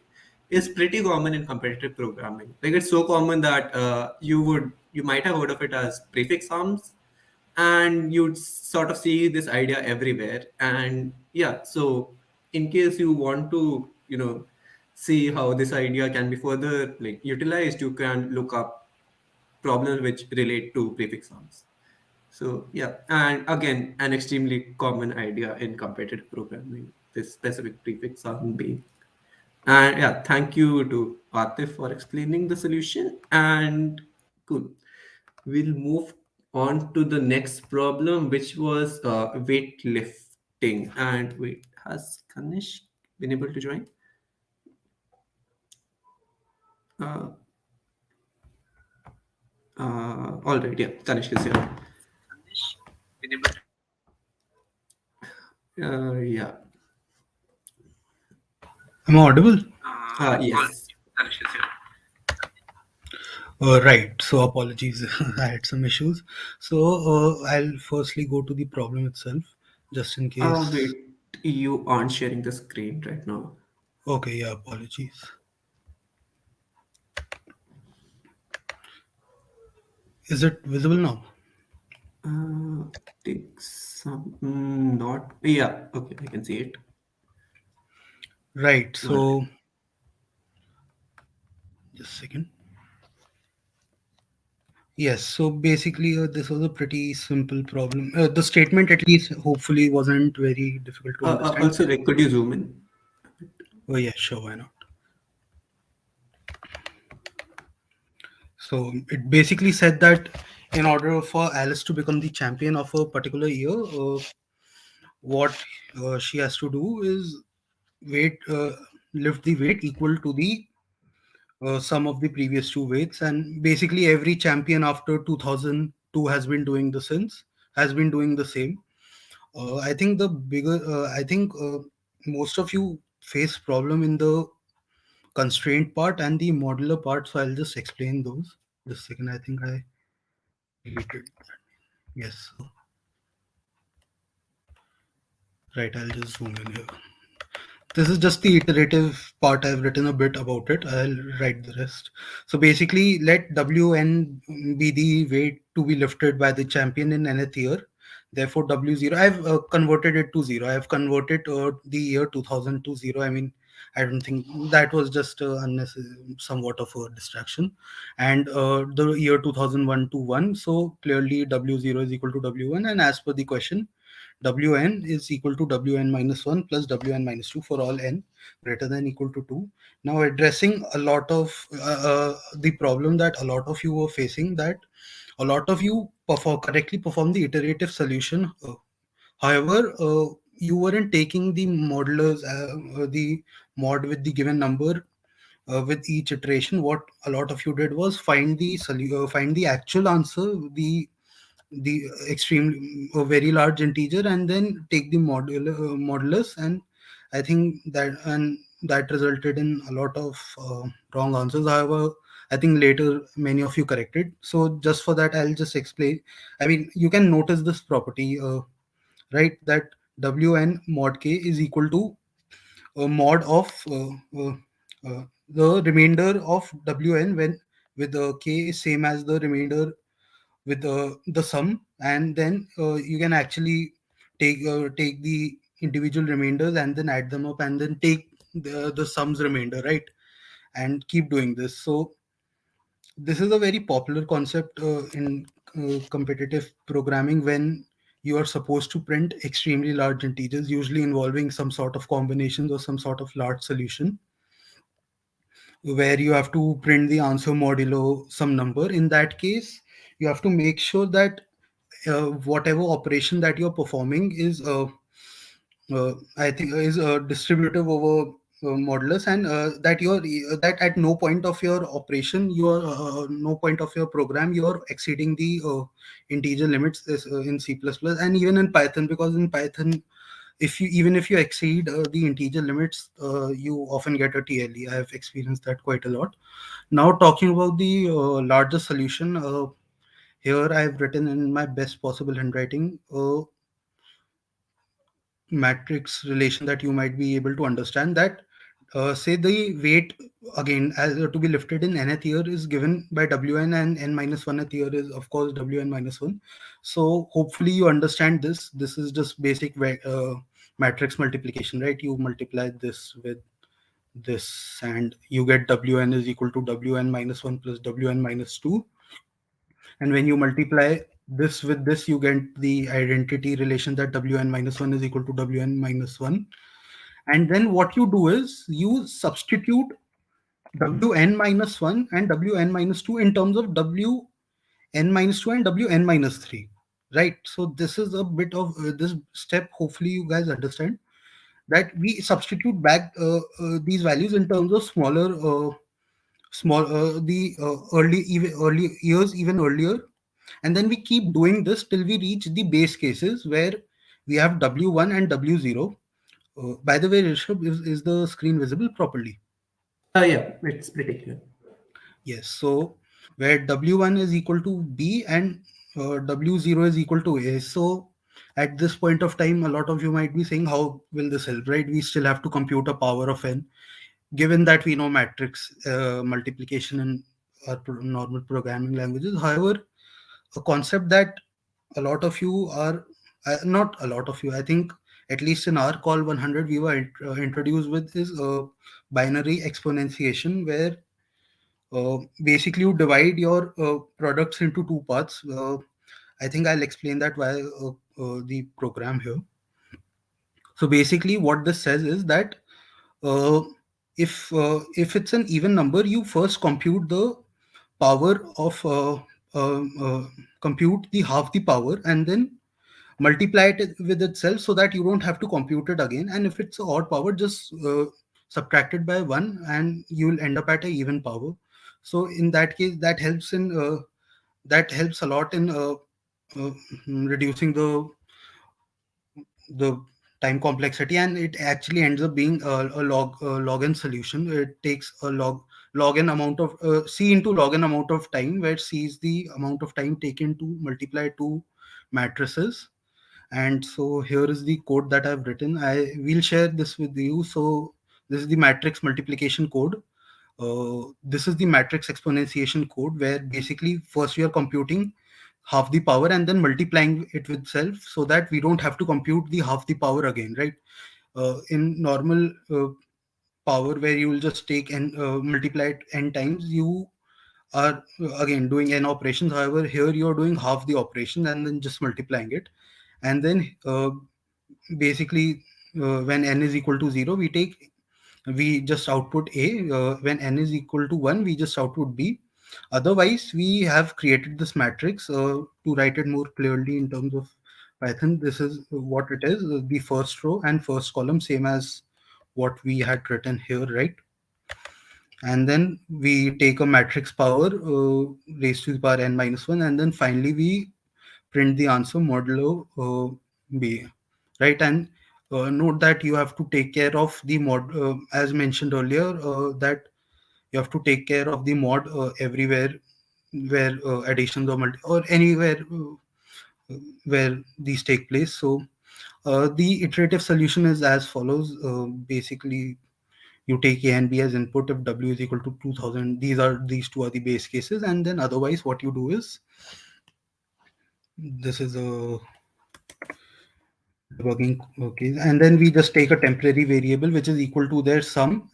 is pretty common in competitive programming. Like it's so common that you might have heard of it as prefix sums, and you'd sort of see this idea everywhere. And yeah, so in case you want to see how this idea can be further like utilized, you can look up problems which relate to prefix sums. So yeah, and again, an extremely common idea in competitive programming, this specific prefix sum being. And yeah, thank you to Atif for explaining the solution. And cool. We'll move on to the next problem, which was weightlifting. And wait, has Kanish been able to join? Uh, all right, yeah, Kanish is here. Yeah. Am I audible? Yes. Right. So apologies, I had some issues. So I'll firstly go to the problem itself, just in case. Wait, you aren't sharing the screen right now. Okay, yeah, apologies. Is it visible now? Take some, not, yeah, okay, I can see it. Right. So just a second. Yes. So basically, this was a pretty simple problem. The statement, at least, hopefully, wasn't very difficult to understand. Also, like, could you zoom in? Oh yeah, sure, why not? So it basically said that in order for Alice to become the champion of a particular year, what she has to do is lift the weight equal to the sum of the previous two weights, and basically every champion after 2002 has been doing the same. I think most of you face problem in the constraint part and the modular part, so I'll just explain those. Just a second, I think I deleted that. Yes. Right, I'll just zoom in here. This is just the iterative part. I've written a bit about it. I'll write the rest. So basically, let Wn be the weight to be lifted by the champion in nth year. Therefore, W0, I've converted it to 0. I've converted the year 2000 to 0. I mean, I don't think that was just somewhat of a distraction. And the year 2001 to 1. So clearly, W0 is equal to W1. And as per the question, Wn is equal to Wn minus 1 plus Wn minus 2 for all n greater than equal to 2. Now addressing a lot of the problem that a lot of you were facing, that a lot of you correctly perform the iterative solution. However, you weren't taking the modulars, the mod with the given number with each iteration. What a lot of you did was find the actual answer, the extreme very large integer, and then take the modulus, and I think that resulted in a lot of wrong answers. However, I think later many of you corrected. So just for that, I'll just explain. I mean, you can notice this property, right, that Wn mod k is equal to a mod of the remainder of Wn when with k is same as the remainder with the sum, and then you can actually take the individual remainders and then add them up and then take the sums remainder, right, and keep doing this. So this is a very popular concept in competitive programming, when you are supposed to print extremely large integers, usually involving some sort of combinations or some sort of large solution, where you have to print the answer modulo some number. In that case, you have to make sure that whatever operation that you're performing is I think is distributive over modulus, and that at no point of your operation, no point of your program, you're exceeding the integer limits in C++, and even in Python, because in Python, if you exceed the integer limits, you often get a TLE. I have experienced that quite a lot. Now talking about the larger solution, here I have written in my best possible handwriting matrix relation that you might be able to understand, that say the weight again as to be lifted in nth year is given by wn, and n minus 1th year is of course wn minus 1. So hopefully you understand this. This is just basic matrix multiplication, right? You multiply this with this and you get wn is equal to wn minus 1 plus wn minus 2, and when you multiply this with this, you get the identity relation that wn minus 1 is equal to wn minus 1. And then what you do is you substitute wn minus 1 and wn minus 2 in terms of wn minus 2 and wn minus 3, right? So this is a bit of this step, hopefully you guys understand, that we substitute back these values in terms of early years, even earlier, and then we keep doing this till we reach the base cases where we have w1 and w0. By the way, Rishabh, is the screen visible properly? Yeah, it's pretty clear. Yes. So where w1 is equal to b and w0 is equal to a. So at this point of time, a lot of you might be saying, how will this help, right? We still have to compute a power of n, given that we know matrix multiplication in our normal programming languages. However, a concept that a lot of you are not a lot of you, I think at least in our call 100 we were introduced with, is binary exponentiation, where basically you divide your products into two parts. I think I'll explain that via the program here. So basically what this says is that uh, if it's an even number, you first compute the power of compute the half the power and then multiply it with itself, so that you don't have to compute it again. And if it's an odd power, just subtract it by 1 and you will end up at an even power. So in that case, that helps a lot in reducing the time complexity, and it actually ends up being a log n solution. It takes a log n amount of c into log n amount of time, where c is the amount of time taken to multiply two matrices. And so here is the code that I've written. I will share this with you. So this is the matrix multiplication code. This is the matrix exponentiation code, where basically first we are computing half the power and then multiplying it with itself, so that we don't have to compute the half the power again, right? In normal power, where you will just take and multiply it n times, you are again doing n operations. However, here you are doing half the operation and then just multiplying it. And then basically when n is equal to 0, we just output a. When n is equal to 1, we just output b. Otherwise, we have created this matrix to write it more clearly in terms of Python. This is what it is: the first row and first column, same as what we had written here, right? And then we take a matrix power raised to the power n minus 1, and then finally we print the answer modulo b, right? And note that you have to take care of the mod, as mentioned earlier, that you have to take care of the mod everywhere where additions or or anywhere where these take place. So the iterative solution is as follows. Basically, you take a and b as input if w is equal to 2000. These two are the base cases, and then otherwise what you do is, this is a debugging. Okay, and then we just take a temporary variable which is equal to their sum,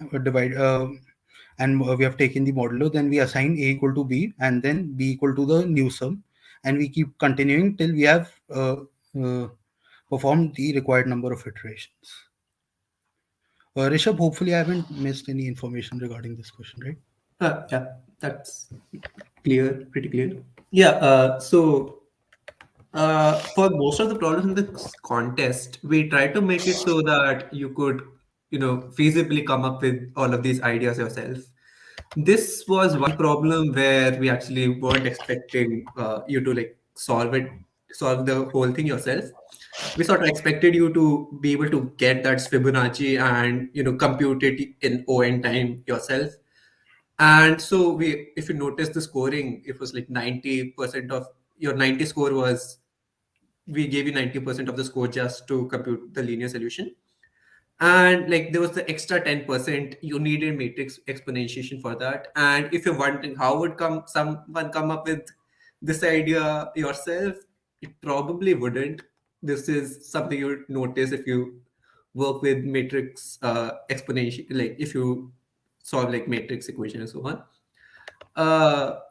and we have taken the modulo. Then we assign a equal to b and then b equal to the new sum, and we keep continuing till we have performed the required number of iterations. Rishabh, hopefully I haven't missed any information regarding this question, right? Yeah, that's clear, pretty clear. Yeah, so For most of the problems in the contest, we try to make it so that you could, feasibly come up with all of these ideas yourself. This was one problem where we actually weren't expecting you to like solve the whole thing yourself. We sort of expected you to be able to get that Fibonacci and compute it in ON time yourself. And so if you notice the scoring, it was like 90% of your 90 score was, we gave you 90% of the score just to compute the linear solution. And like there was the extra 10% you needed matrix exponentiation for that. And if you're wondering how would someone come up with this idea yourself, it probably wouldn't. This is something you would notice if you work with matrix exponentiation, like if you solve like matrix equation and so on.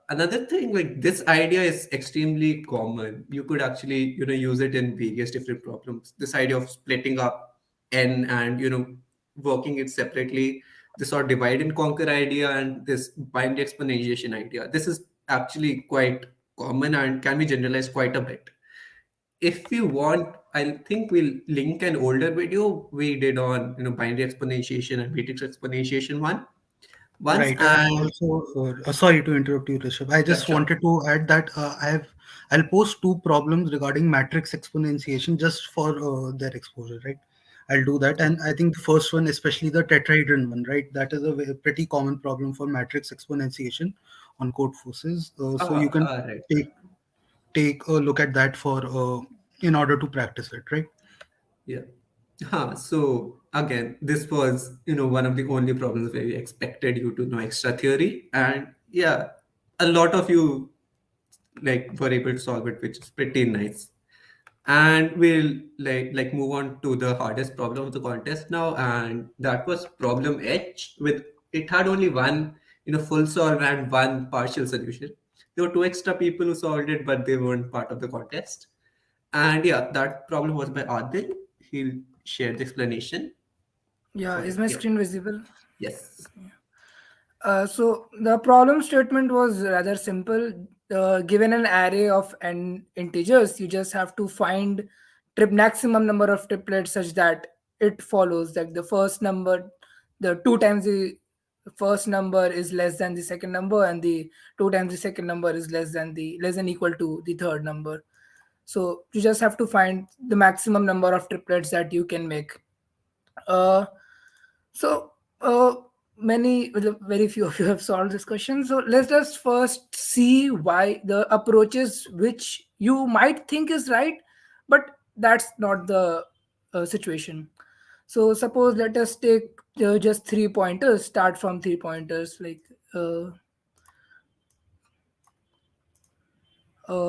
Another thing, like this idea is extremely common. You could actually, use it in various different problems. This idea of splitting up n and working it separately. This sort of divide and conquer idea and this binary exponentiation idea. This is actually quite common and can be generalized quite a bit. If you want, I think we'll link an older video we did on binary exponentiation and matrix exponentiation once. Right. And And also, sorry to interrupt you, Rishabh. I yeah, just sure. wanted to add that I'll post two problems regarding matrix exponentiation just for their exposure, right? I'll do that, and I think the first one, especially the tetrahedron one, right? That is a pretty common problem for matrix exponentiation on Codeforces. So you can Right. take take a look at that for in order to practice it, right? Yeah. So again, this was, one of the only problems where we expected you to know extra theory. And yeah, a lot of you like were able to solve it, which is pretty nice. And we'll like move on to the hardest problem of the contest now, and that was problem H. With it had only one, full solve and one partial solution. There were two extra people who solved it, but they weren't part of the contest. And yeah, that problem was by Adil. He'll share the explanation Yeah, for is it. my Yeah. screen visible? Yes. So the problem statement was rather simple. Given an array of n integers, you just have to find maximum number of triplets such that it follows that the first number, the two times the first number is less than the second number, and the two times the second number is less than equal to the third number. So you just have to find the maximum number of triplets that you can make. Uh, so many very few of you have solved this question. So let's just first see why the approaches which you might think is right, but that's not the situation. So suppose let us take just 3 pointers, start from 3 pointers like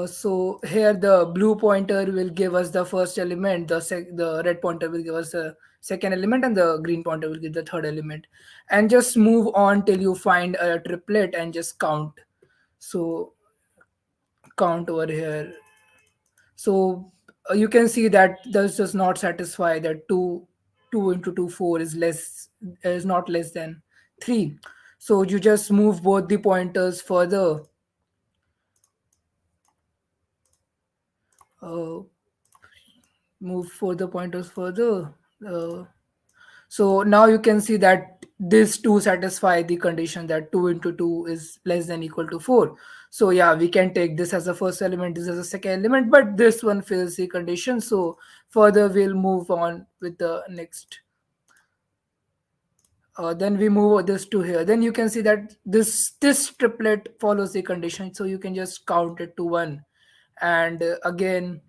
so here the blue pointer will give us the first element, the red pointer will give us the second element, and the green pointer will give the third element. And just move on till you find a triplet and just count. So count over here. So you can see that this does not satisfy that 2 into 2 4 is not less than 3. So you just move both the pointers further. Uh, Move further pointers further. So now you can see that these two satisfy the condition that 2 into 2 is less than equal to 4. So yeah, we can take this as a first element, this as a second element, but this one fills the condition. So further we'll move on with the next. Then we move this to here. Then you can see that this triplet follows the condition. So you can just count it to 1. And again,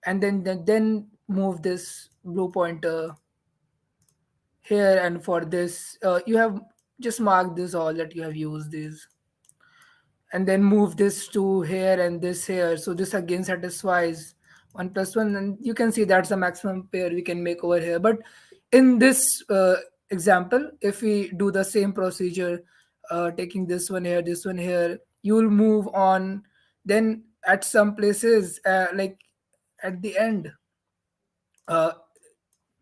and then move this blue pointer here, and for this you have just marked this all that you have used this, and then move this to here and this here. So this again satisfies 1 plus 1, and you can see that's the maximum pair we can make over here. But in this example, if we do the same procedure, taking this one here, you'll move on. Then at some places like at the end, uh,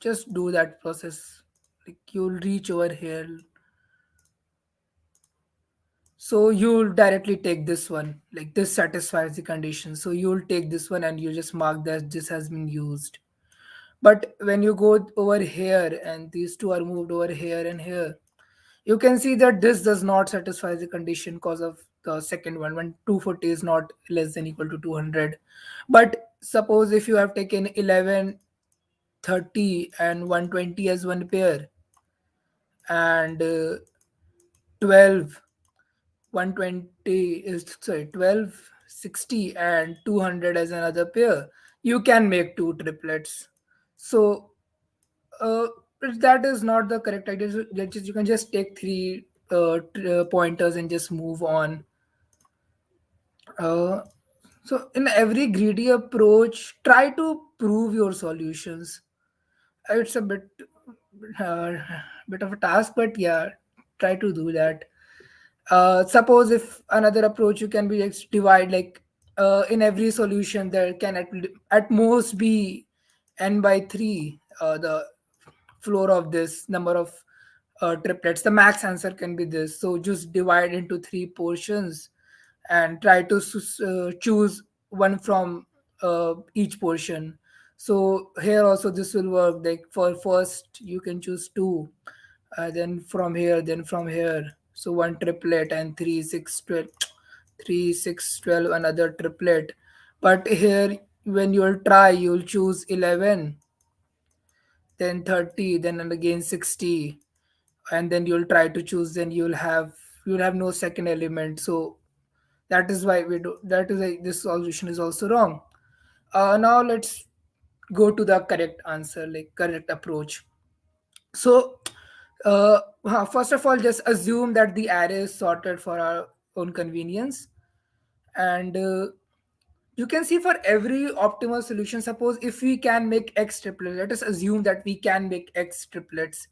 just do that process, like you'll reach over here. So you'll directly take this one, like this satisfies the condition. So you'll take this one and you just mark that this has been used. But when you go over here and these two are moved over here and here, you can see that this does not satisfy the condition because of the second one, when 240 is not less than equal to 200. But suppose if you have taken 11, 30 and 120 as one pair, and 12, 120 is, sorry, 12, 60 and 200 as another pair, you can make two triplets. So if that is not the correct idea, you can just take three pointers and just move on. So in every greedy approach, try to prove your solutions. It's a uh, bit of a task, but yeah, try to do that. Suppose if another approach, you can be divide, like in every solution there can at most be n by 3 the floor of this number of triplets. The max answer can be this, so just divide into three portions and try to choose one from each portion. So here also this will work, like for first you can choose two, then from here, then from here. So one triplet and 3 6 12, 3 6 12 another triplet. But here when you'll try, you'll choose 11, then 30, then again 60, and then you'll try to choose, then you'll have no second element. So that is why this solution is also wrong. Now let's go to the correct answer, like correct approach. So first of all, just assume that the array is sorted for our own convenience. And you can see for every optimal solution, suppose if we can make x triplets, let us assume that we can make x triplets.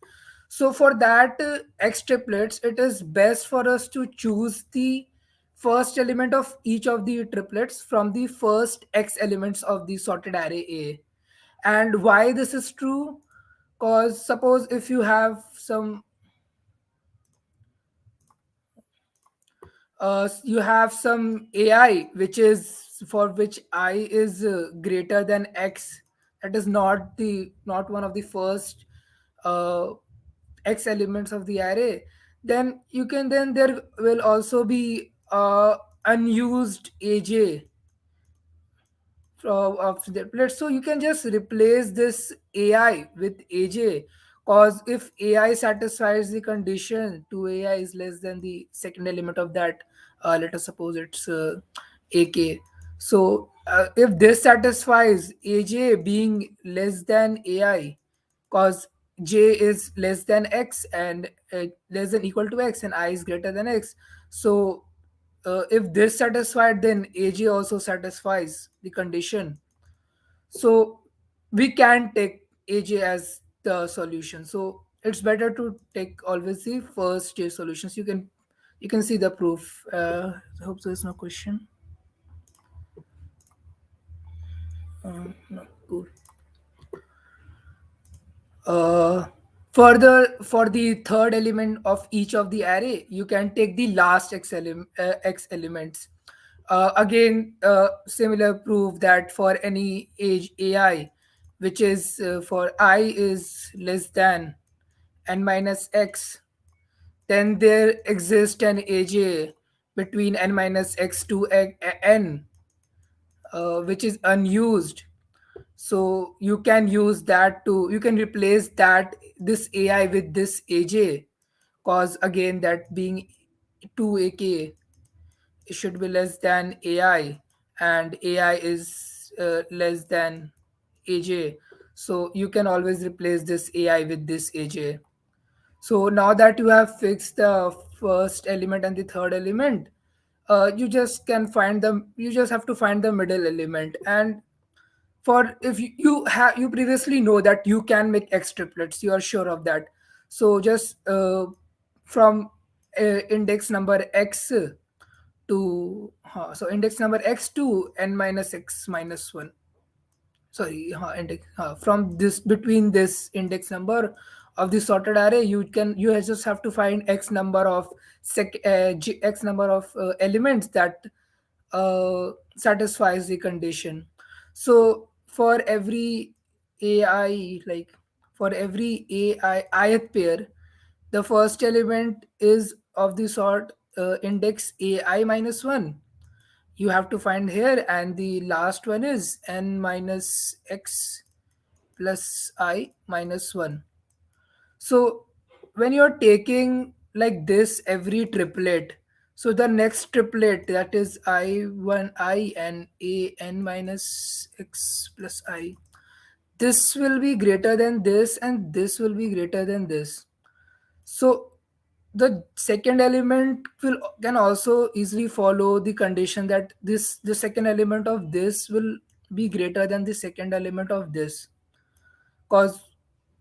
So for that x triplets, it is best for us to choose the first element of each of the triplets from the first x elements of the sorted array A. And why this is true? Because suppose if you have some AI which is for which I is greater than x, that is not one of the first uh, x elements of the array, then there will also be unused aj of the plate. So you can just replace this AI with AJ, because if AI satisfies the condition 2AI is less than the second element of that, let us suppose it's AK. So if this satisfies AJ being less than AI, because J is less than X and less than equal to X, and I is greater than X. So if this satisfied, then AJ also satisfies the condition. So we can take AJ as the solution. So it's better to take always the first J solutions. You can see the proof. I hope there's no question. No, cool. Further, for the third element of each of the array, you can take the last x elements. Again, similar proof that for any age AI, which is for I is less than n minus x, then there exists an AJ between n minus x to n, which is unused. So you can use that to, you can replace that this AI with this AJ, cause again that being 2AK, it should be less than AI, and AI is less than AJ. So you can always replace this AI with this AJ. So now that you have fixed the first element and the third element, you just have to find the middle element. And for if you previously know that you can make x triplets, you are sure of that. So just from index number x to index number x to n minus x minus 1, sorry, index from this, between this index number of the sorted array, you just have to find x number of x number of elements that satisfies the condition. So for every ai, like for every ai ith pair, the first element is of the sort index ai minus 1, you have to find here, and the last one is n minus x plus I minus 1. So when you're taking like this every triplet, so the next triplet, that is I1i and a n minus x plus I, this will be greater than this and this will be greater than this. So the second element can also easily follow the condition that the second element of this will be greater than the second element of this, cause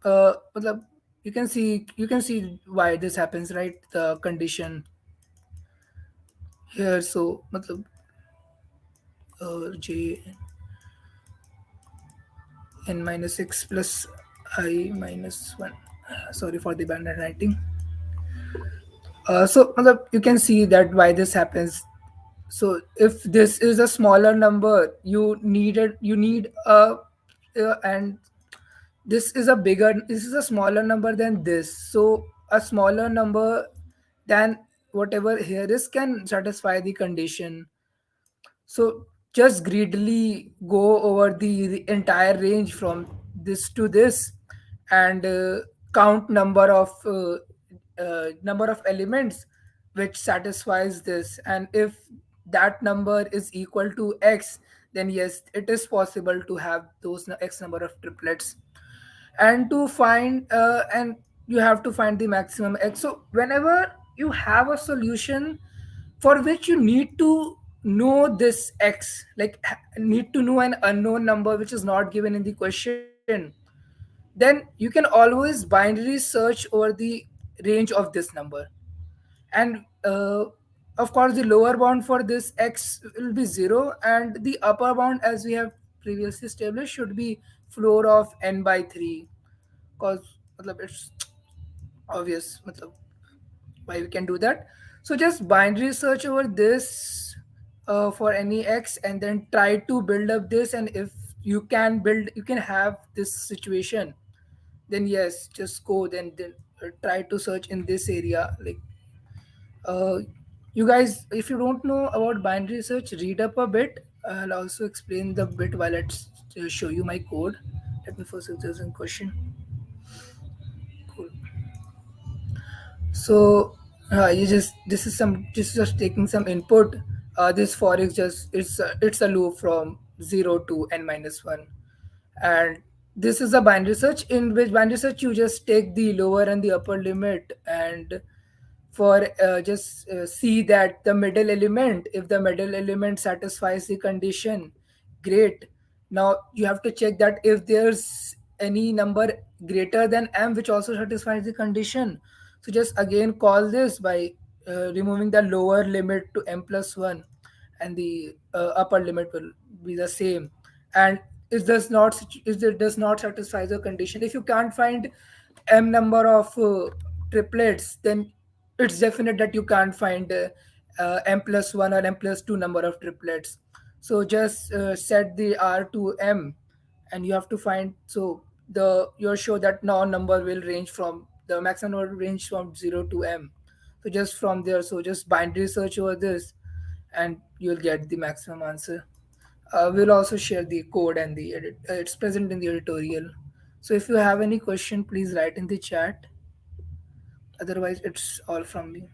matlab, you can see why this happens, right? The condition here. So matlab, j n minus x plus I minus 1, sorry for the bad writing. So matlab, you can see that why this happens. So if this is a smaller number, you need a and this is a smaller number than this. So a smaller number than whatever here is can satisfy the condition. So just greedily go over the entire range from this to this, and count number of elements which satisfies this. And if that number is equal to x, then yes, it is possible to have those x number of triplets. And to find and you have to find the maximum x. So whenever you have a solution for which you need to know this x, like need to know an unknown number which is not given in the question, then you can always binary search over the range of this number. And of course the lower bound for this x will be 0, and the upper bound, as we have previously established, should be floor of n by 3, because it's obvious why we can do that. So just binary search over this for any x, and then try to build up this. And if you can have this situation, then yes, just go then try to search in this area. Like uh, you guys, if you don't know about binary search, read up a bit. I'll also explain the bit while let's show you my code. Let me first if there's a question. Cool. So you just this is just taking some input. This for is just it's a loop from 0 to n minus 1, and this is a binary search. In which binary search you just take the lower and the upper limit, and for just see that the middle element, if the middle element satisfies the condition, great. Now you have to check that if there's any number greater than m which also satisfies the condition. So just again call this by removing the lower limit to m plus 1, and the upper limit will be the same. And it does not satisfy the condition, if you can't find m number of triplets, then it's definite that you can't find m plus 1 or m plus 2 number of triplets. So just set the r to m, and you have to find, so you're sure that now number will range from the maximum number will range from 0 to m. So just from there, so just binary search over this, and you'll get the maximum answer. We'll also share the code and the edit. It's present in the editorial. So if you have any question, please write in the chat. Otherwise, it's all from me.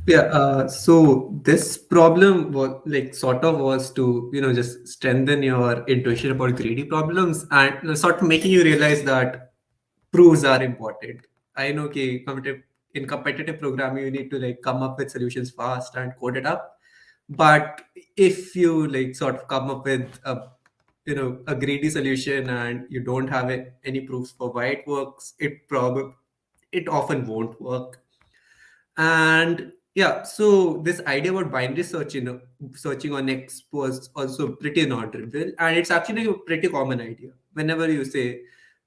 Yeah, so this problem was like sort of was to, just strengthen your intuition about greedy problems and sort of making you realize that proofs are important. I know in competitive programming, you need to like come up with solutions fast and code it up. But if you like sort of come up with a greedy solution and you don't have any proofs for why it works, it often won't work. And yeah, so this idea about binary searching on X was also pretty non-trivial, and it's actually a pretty common idea. Whenever you say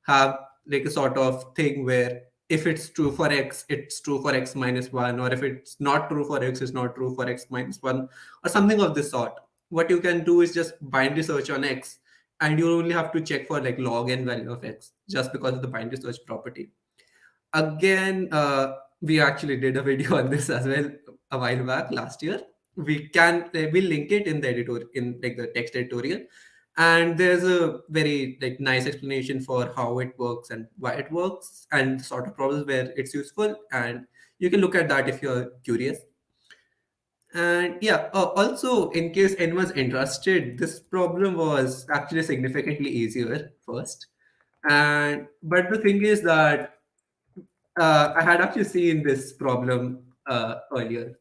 have like a sort of thing where if it's true for x, it's true for x minus 1, or if it's not true for x, it's not true for x minus 1, or something of this sort. What you can do is just binary search on x, and you only have to check for like log n value of x just because of the binary search property. Again, we actually did a video on this as well a while back last year. We'll link it in the editor, in like the text editorial, and there's a very like nice explanation for how it works and why it works and the sort of problems where it's useful, and you can look at that if you're curious. And yeah, also in case anyone's interested, this problem was actually significantly easier first. And but the thing is that I had actually seen this problem earlier,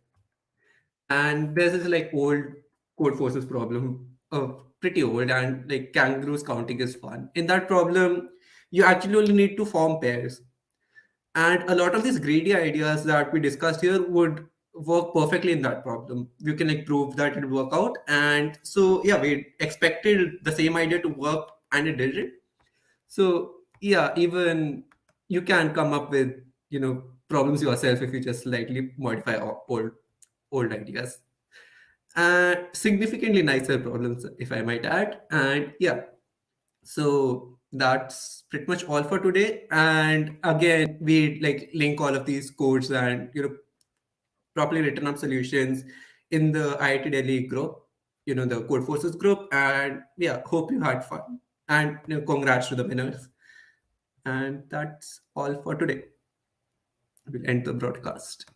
and there's this like old code forces problem, pretty old, and like kangaroos counting is fun. In that problem, you actually only need to form pairs, and a lot of these greedy ideas that we discussed here would work perfectly in that problem. You can like prove that it will work out, and so yeah, we expected the same idea to work, and it didn't. So yeah, even you can come up with problems yourself if you just slightly modify old ideas, and significantly nicer problems, if I might add. And yeah, so that's pretty much all for today. And again, we like link all of these codes and properly written up solutions in the IIT Delhi group, the Code Forces group. And yeah, hope you had fun, and congrats to the winners. And that's all for today. We'll end the broadcast.